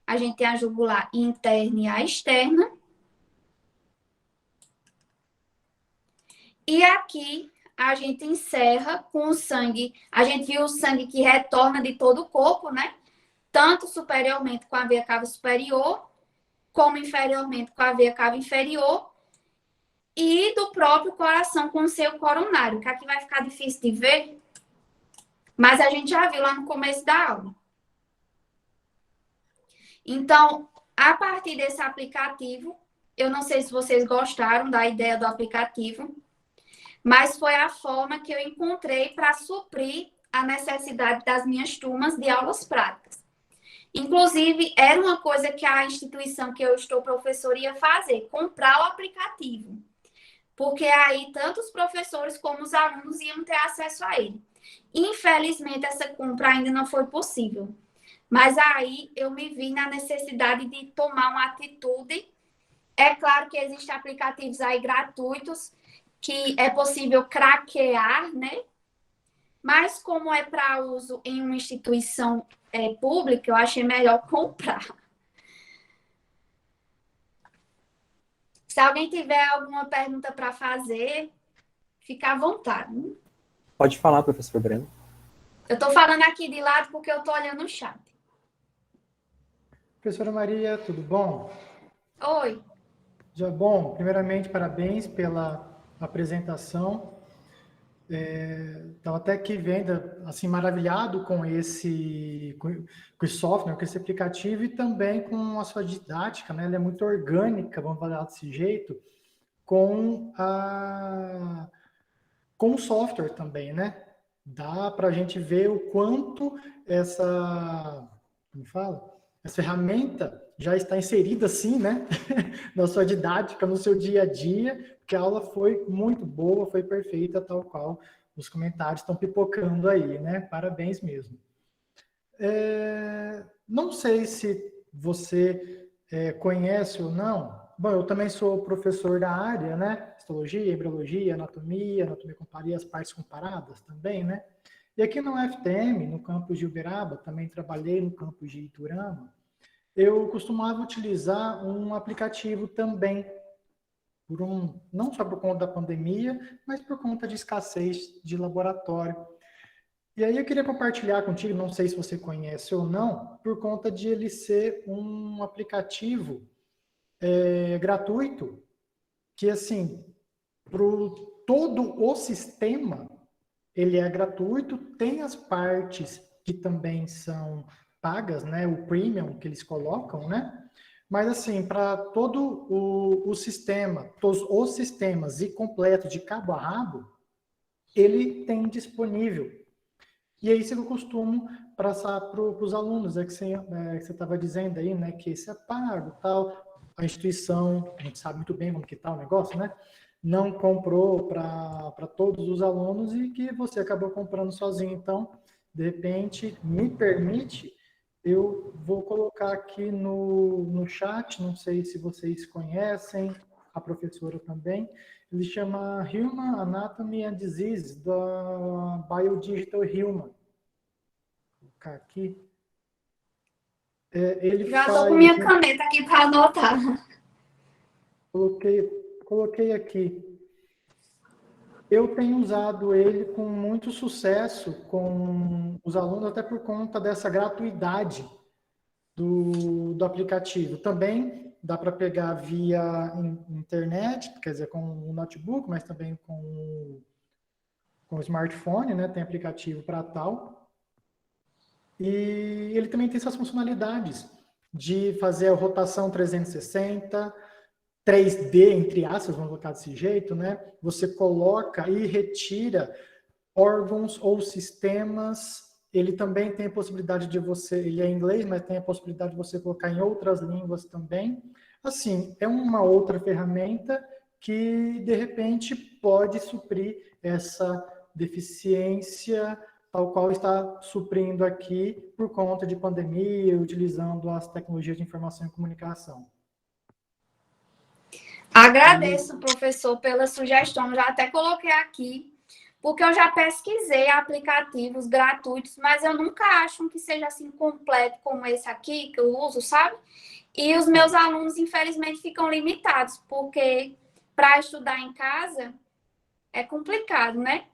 A gente tem a jugular interna e a externa. E aqui a gente encerra com o sangue. A gente viu o sangue que retorna de todo o corpo, né? Tanto superiormente com a veia cava superior, como inferiormente com a veia cava inferior. E do próprio coração com o seu coronário, que aqui vai ficar difícil de ver, mas a gente já viu lá no começo da aula. Então, a partir desse aplicativo, eu não sei se vocês gostaram da ideia do aplicativo, mas foi a forma que eu encontrei para suprir a necessidade das minhas turmas de aulas práticas. Inclusive, era uma coisa que a instituição que eu estou professora ia fazer, comprar o aplicativo. Porque aí tanto os professores como os alunos iam ter acesso a ele. Infelizmente, essa compra ainda não foi possível. Mas aí eu me vi na necessidade de tomar uma atitude. É claro que existem aplicativos aí gratuitos que é possível craquear, né? Mas como é para uso em uma instituição pública, eu achei melhor comprar. Se alguém tiver alguma pergunta para fazer, fica à vontade. Pode falar, professor Breno. Eu estou falando aqui de lado porque eu estou olhando o chat. Professora Maria, tudo bom? Oi. Já bom, primeiramente, parabéns pela apresentação. Estava até aqui vendo, assim, maravilhado com esse software, com esse aplicativo e também com a sua didática, né? Ela é muito orgânica, vamos falar desse jeito, com o software também, né? Dá para a gente ver o quanto essa ferramenta já está inserida assim, né? Na sua didática, no seu dia a dia, porque a aula foi muito boa, foi perfeita, tal qual os comentários estão pipocando aí, né? Parabéns mesmo. Não sei se você conhece ou não. Bom, eu também sou professor da área, né? Histologia, embriologia, anatomia comparia, as partes comparadas também, né? E aqui no UFTM, no campus de Uberaba, também trabalhei no campus de Iturama, eu costumava utilizar um aplicativo também, não só por conta da pandemia, mas por conta de escassez de laboratório. E aí eu queria compartilhar contigo, não sei se você conhece ou não, por conta de ele ser um aplicativo gratuito, que assim, para todo o sistema, ele é gratuito, tem as partes que também são pagas, né, o premium que eles colocam, né, mas assim, para todo o sistema, todos os sistemas e completo de cabo a rabo, ele tem disponível. E é isso que eu costumo passar para os alunos, que você estava dizendo aí, né, que esse é pago, tal, a instituição, a gente sabe muito bem como que está o negócio, né, não comprou para todos os alunos e que você acabou comprando sozinho. Então, de repente, me permite, eu vou colocar aqui no chat, não sei se vocês conhecem, a professora também, ele chama Human Anatomy and Disease, da Biodigital Human. Vou colocar aqui. Ele Já faz... estou com minha caneta aqui para anotar. Coloquei aqui. Eu tenho usado ele com muito sucesso com os alunos, até por conta dessa gratuidade do aplicativo. Também dá para pegar via internet, quer dizer, com o notebook, mas também com o smartphone, né? Tem aplicativo para tal. E ele também tem essas funcionalidades de fazer a rotação 360, 3D, entre aspas, vamos colocar desse jeito, né? Você coloca e retira órgãos ou sistemas. Ele também tem a possibilidade de você, ele é em inglês, mas tem a possibilidade de você colocar em outras línguas também. Assim, é uma outra ferramenta que, de repente, pode suprir essa deficiência, tal qual está suprindo aqui por conta de pandemia, utilizando as tecnologias de informação e comunicação. Agradeço, professor, pela sugestão. Já até coloquei aqui, porque eu já pesquisei aplicativos gratuitos, mas eu nunca acho que seja assim completo como esse aqui, que eu uso, sabe? E os meus alunos, infelizmente, ficam limitados, porque para estudar em casa é complicado, né?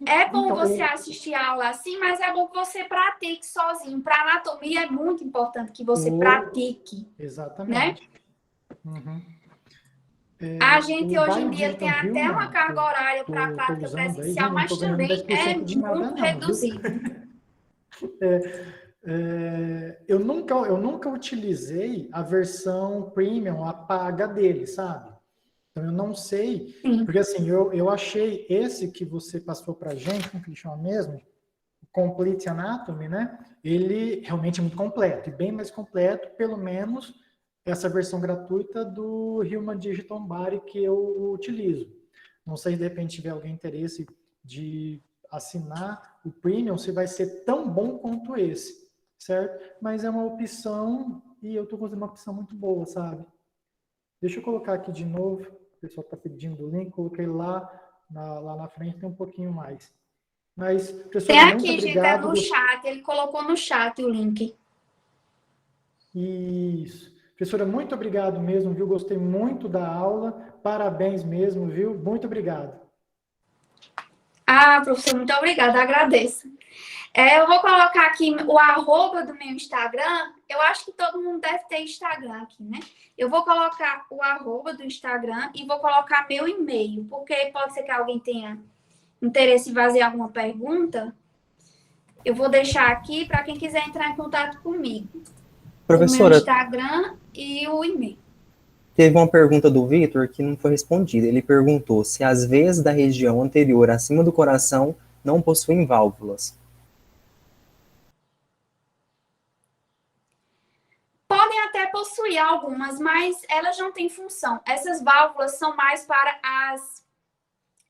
É bom você assistir a aula assim, mas é bom que você pratique sozinho. Para anatomia é muito importante que você pratique. Exatamente. Né? Uhum. A gente hoje em dia tem até uma carga horária para a prática presencial, mas também é muito reduzido. Eu nunca utilizei a versão premium, a paga dele, sabe? Então eu não sei, porque assim, eu achei esse que você passou pra gente, como que ele chama mesmo? Complete Anatomy, né? Ele realmente é muito completo, e bem mais completo, pelo menos essa versão gratuita do Human Digital Body que eu utilizo. Não sei se de repente tiver alguém interesse de assinar o Premium, se vai ser tão bom quanto esse, certo? Mas é uma opção e eu estou fazendo uma opção muito boa, sabe? Deixa eu colocar aqui de novo, o pessoal está pedindo o link, coloquei lá na frente, tem um pouquinho mais. Mas, professora, tem muito aqui, obrigado. Gente, é no chat, ele colocou no chat o link. Isso. Professora, muito obrigado mesmo, viu? Gostei muito da aula. Parabéns mesmo, viu? Muito obrigado. Ah, professor, muito obrigada, agradeço. Eu vou colocar aqui o arroba do meu Instagram. Eu acho que todo mundo deve ter Instagram aqui, né? Eu vou colocar o arroba do Instagram e vou colocar meu e-mail, porque pode ser que alguém tenha interesse em fazer alguma pergunta. Eu vou deixar aqui para quem quiser entrar em contato comigo. Professora, o meu Instagram e o e-mail. Teve uma pergunta do Vitor que não foi respondida. Ele perguntou se as veias da região anterior acima do coração não possuem válvulas. Podem até possuir algumas, mas elas não têm função. Essas válvulas são mais para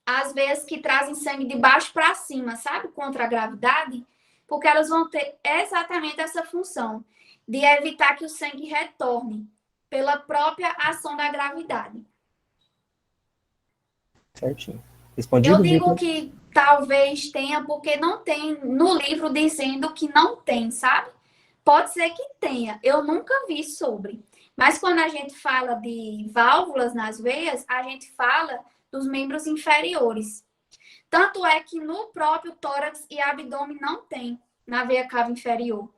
as veias que trazem sangue de baixo para cima, sabe? Contra a gravidade. Porque elas vão ter exatamente essa função de evitar que o sangue retorne pela própria ação da gravidade. Certinho. Respondido, Eu digo Vitor? que talvez tenha, porque não tem no livro dizendo que não tem, sabe? Pode ser que tenha, eu nunca vi sobre. Mas quando a gente fala de válvulas nas veias, a gente fala dos membros inferiores. Tanto é que no próprio tórax e abdômen não tem, na veia cava inferior.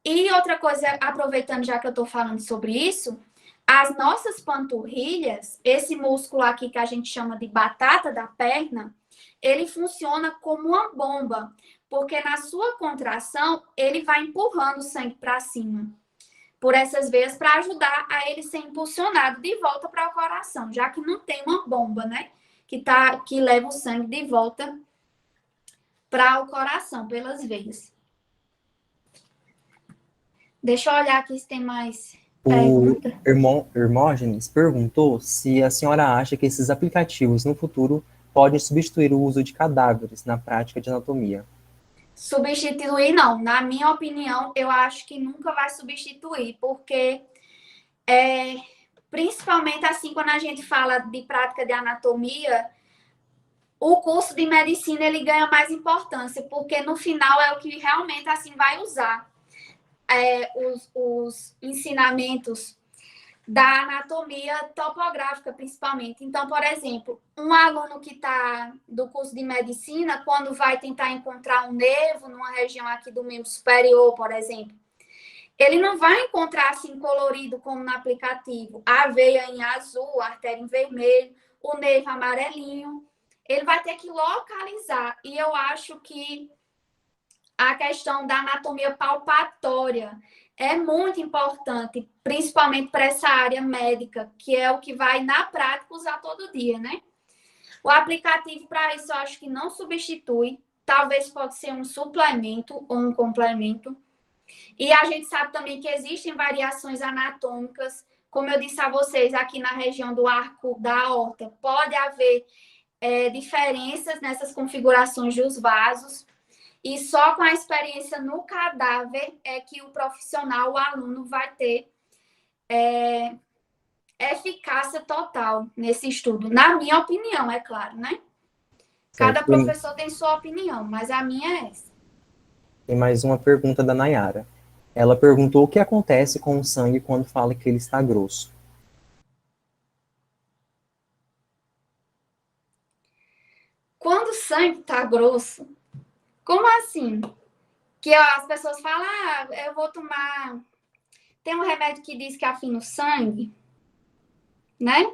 E outra coisa, aproveitando já que eu estou falando sobre isso, as nossas panturrilhas, esse músculo aqui que a gente chama de batata da perna, ele funciona como uma bomba, porque na sua contração, ele vai empurrando o sangue para cima, por essas veias, para ajudar a ele ser impulsionado de volta para o coração, já que não tem uma bomba, né? Que leva o sangue de volta para o coração, pelas veias. Deixa eu olhar aqui se tem mais pergunta. O Hermógenes perguntou se a senhora acha que esses aplicativos no futuro podem substituir o uso de cadáveres na prática de anatomia. Substituir, não. Na minha opinião, eu acho que nunca vai substituir, porque principalmente assim, quando a gente fala de prática de anatomia, o curso de medicina ele ganha mais importância, porque no final é o que realmente assim vai usar os ensinamentos da anatomia topográfica, principalmente. Então, por exemplo, um aluno que está do curso de medicina, quando vai tentar encontrar um nervo numa região aqui do membro superior, por exemplo, ele não vai encontrar assim colorido como no aplicativo, a veia em azul, a artéria em vermelho, o nervo amarelinho. Ele vai ter que localizar. E eu acho que a questão da anatomia palpatória é muito importante, principalmente para essa área médica, que é o que vai, na prática, usar todo dia, né? O aplicativo, para isso, eu acho que não substitui. Talvez pode ser um suplemento ou um complemento. E a gente sabe também que existem variações anatômicas. Como eu disse a vocês, aqui na região do arco da aorta, pode haver diferenças nessas configurações dos vasos. E só com a experiência no cadáver é que o profissional, o aluno, vai ter eficácia total nesse estudo. Na minha opinião, é claro, né? Cada professor tem sua opinião, mas a minha é essa. Tem mais uma pergunta da Nayara. Ela perguntou o que acontece com o sangue quando fala que ele está grosso. Quando o sangue está grosso, como assim? Que as pessoas falam, eu vou tomar... Tem um remédio que diz que afina o sangue, né?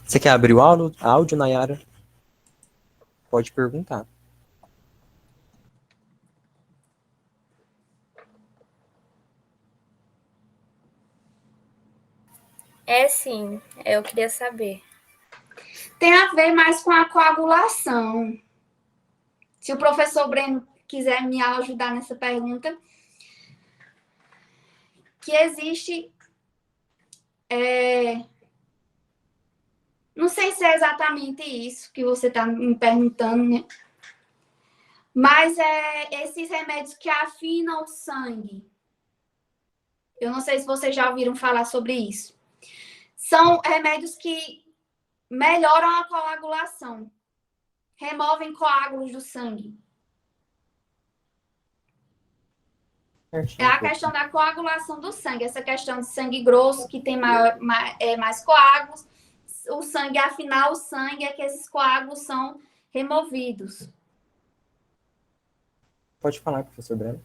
Você quer abrir o áudio, Nayara? Pode perguntar. Sim, eu queria saber. Tem a ver mais com a coagulação. Se o professor Breno quiser me ajudar nessa pergunta, que existe... Não sei se é exatamente isso que você está me perguntando, né? Mas esses remédios que afinam o sangue. Eu não sei se vocês já ouviram falar sobre isso. São remédios que melhoram a coagulação. Removem coágulos do sangue. É a questão da coagulação do sangue. Essa questão de sangue grosso, que tem mais coágulos. O sangue, afinal, o sangue é que esses coágulos são removidos. Pode falar, professor Breno.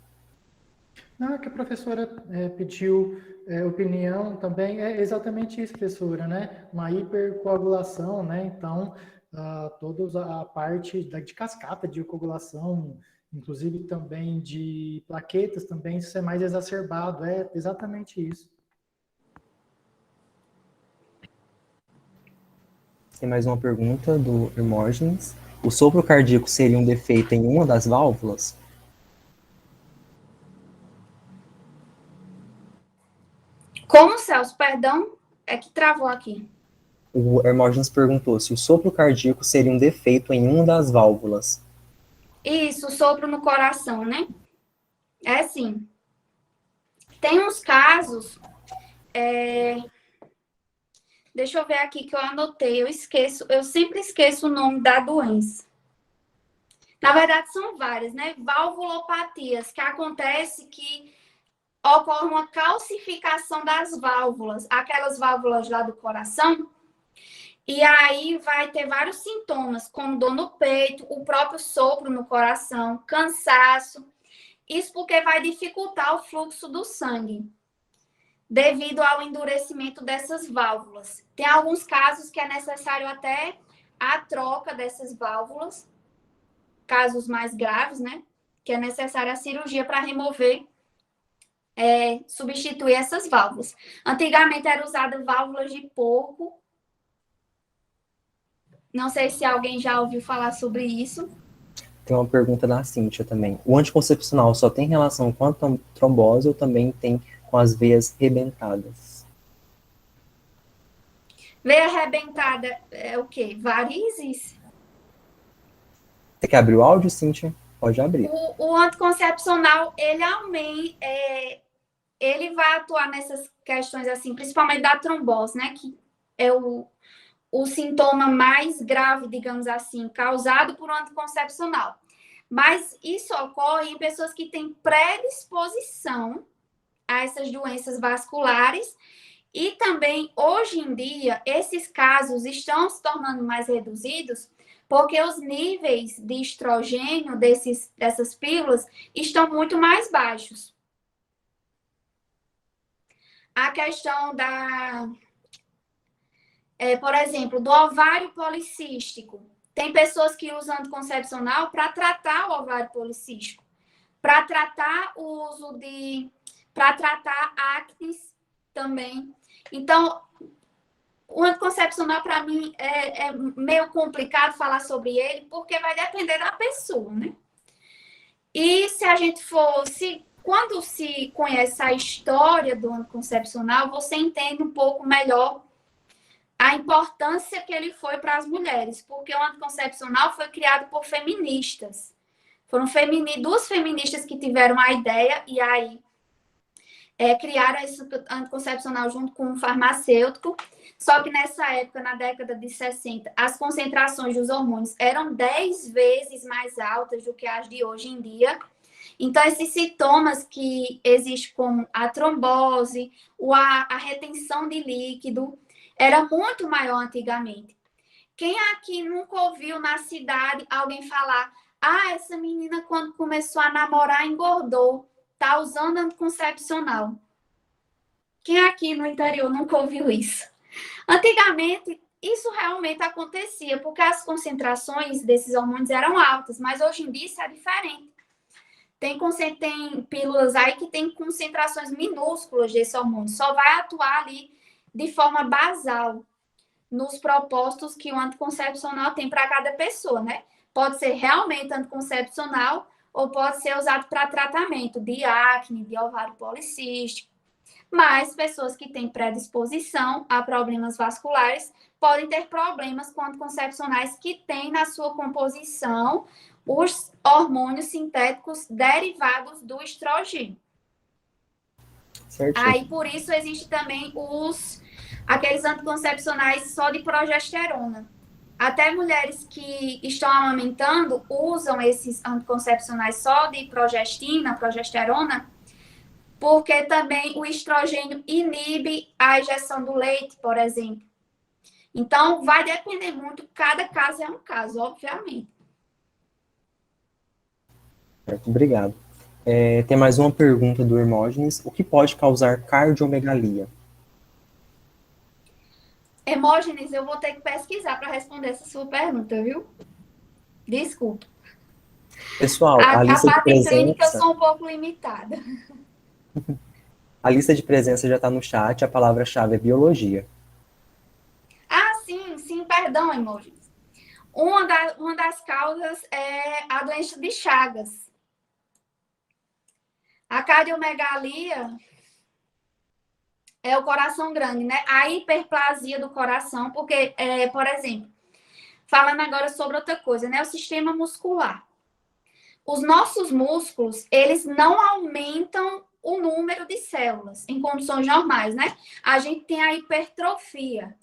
Não, é que a professora pediu opinião também. É exatamente isso, professora, né? Uma hipercoagulação, né? Então, toda a parte de cascata de coagulação, inclusive também de plaquetas, também isso é mais exacerbado. É exatamente isso. Tem mais uma pergunta do Hermógenes. O sopro cardíaco seria um defeito em uma das válvulas? Como, Celso? Perdão, é que travou aqui. O Hermógenes perguntou se o sopro cardíaco seria um defeito em uma das válvulas. Isso, sopro no coração, né? É sim. Tem uns casos... Deixa eu ver aqui que eu anotei. Eu sempre esqueço o nome da doença. Na verdade, são várias, né? Valvulopatias, que acontece que ocorre uma calcificação das válvulas, aquelas válvulas lá do coração, e aí vai ter vários sintomas, como dor no peito, o próprio sopro no coração, cansaço. Isso porque vai dificultar o fluxo do sangue, devido ao endurecimento dessas válvulas. Tem alguns casos que é necessário até a troca dessas válvulas, casos mais graves, né? Que é necessária a cirurgia para remover, substituir essas válvulas. Antigamente era usada válvulas de porco. Não sei se alguém já ouviu falar sobre isso. Tem uma pergunta da Cíntia também. O anticoncepcional só tem relação com a trombose ou também tem com as veias rebentadas? Veia arrebentada é o quê? Varizes? Você quer abrir o áudio, Cíntia? Pode abrir. O anticoncepcional, ele vai atuar nessas questões, assim, principalmente da trombose, né? Que é o sintoma mais grave, digamos assim, causado por um anticoncepcional. Mas isso ocorre em pessoas que têm predisposição a essas doenças vasculares e também, hoje em dia, esses casos estão se tornando mais reduzidos porque os níveis de estrogênio dessas pílulas estão muito mais baixos. A questão por exemplo, do ovário policístico. Tem pessoas que usam anticoncepcional para tratar o ovário policístico, para tratar o uso para tratar acne também. Então, o anticoncepcional, para mim, é meio complicado falar sobre ele, porque vai depender da pessoa, né? E se a gente quando se conhece a história do anticoncepcional, você entende um pouco melhor a importância que ele foi para as mulheres, porque o anticoncepcional foi criado por feministas. Foram duas feministas que tiveram a ideia e aí criaram esse anticoncepcional junto com um farmacêutico. Só que nessa época, na década de 60, as concentrações dos hormônios eram 10 vezes mais altas do que as de hoje em dia. Então, esses sintomas que existem como a trombose, a retenção de líquido, era muito maior antigamente. Quem aqui nunca ouviu na cidade alguém falar: essa menina quando começou a namorar engordou, tá usando anticoncepcional? Quem aqui no interior nunca ouviu isso? Antigamente, isso realmente acontecia, porque as concentrações desses hormônios eram altas, mas hoje em dia isso é diferente. Tem pílulas aí que tem concentrações minúsculas desse hormônio, só vai atuar ali de forma basal nos propósitos que o anticoncepcional tem para cada pessoa, né? Pode ser realmente anticoncepcional ou pode ser usado para tratamento de acne, de ovário policístico. Mas pessoas que têm predisposição a problemas vasculares podem ter problemas com anticoncepcionais que têm na sua composição os hormônios sintéticos derivados do estrogênio. Certinho. Aí, por isso, existe também aqueles anticoncepcionais só de progesterona. Até mulheres que estão amamentando usam esses anticoncepcionais só de progesterona, porque também o estrogênio inibe a ejeção do leite, por exemplo. Então, vai depender muito, cada caso é um caso, obviamente. Certo, obrigado. Tem mais uma pergunta do Hermógenes. O que pode causar cardiomegalia? Hermógenes, eu vou ter que pesquisar para responder essa sua pergunta, viu? Desculpa. Pessoal, A lista de parte clínica eu presença, sou um pouco limitada. a lista de presença já está no chat, a palavra-chave é biologia. Sim, perdão, Hermógenes. Uma das causas é a doença de Chagas. A cardiomegalia é o coração grande, né? A hiperplasia do coração, porque, por exemplo, falando agora sobre outra coisa, né? O sistema muscular. Os nossos músculos, eles não aumentam o número de células em condições normais, né? A gente tem a hipertrofia.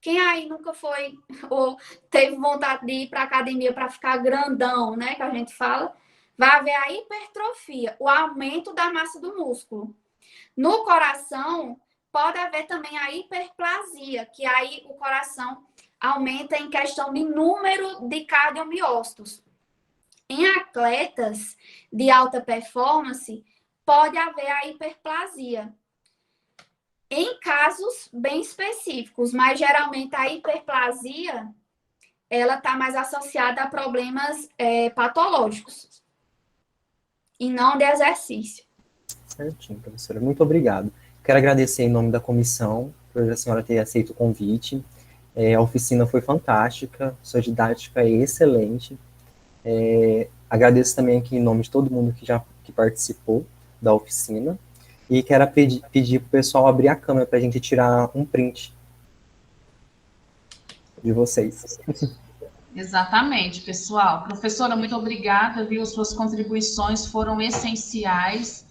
Quem aí nunca foi ou teve vontade de ir para a academia para ficar grandão, né? Que a gente fala, vai haver a hipertrofia, o aumento da massa do músculo. No coração, pode haver também a hiperplasia, que aí o coração aumenta em questão de número de cardiomiócitos. Em atletas de alta performance, pode haver a hiperplasia. Em casos bem específicos, mas geralmente a hiperplasia, ela está mais associada a problemas patológicos e não de exercício. Certinho, professora. Muito obrigado. Quero agradecer em nome da comissão por a senhora ter aceito o convite. A oficina foi fantástica, sua didática é excelente. Agradeço também aqui em nome de todo mundo que participou da oficina. E quero pedir para o pessoal abrir a câmera para a gente tirar um print de vocês. Exatamente, pessoal. Professora, muito obrigada, viu? Suas contribuições foram essenciais.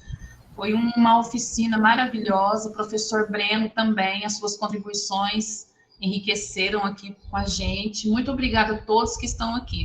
Foi uma oficina maravilhosa. O professor Breno também, as suas contribuições enriqueceram aqui com a gente. Muito obrigada a todos que estão aqui.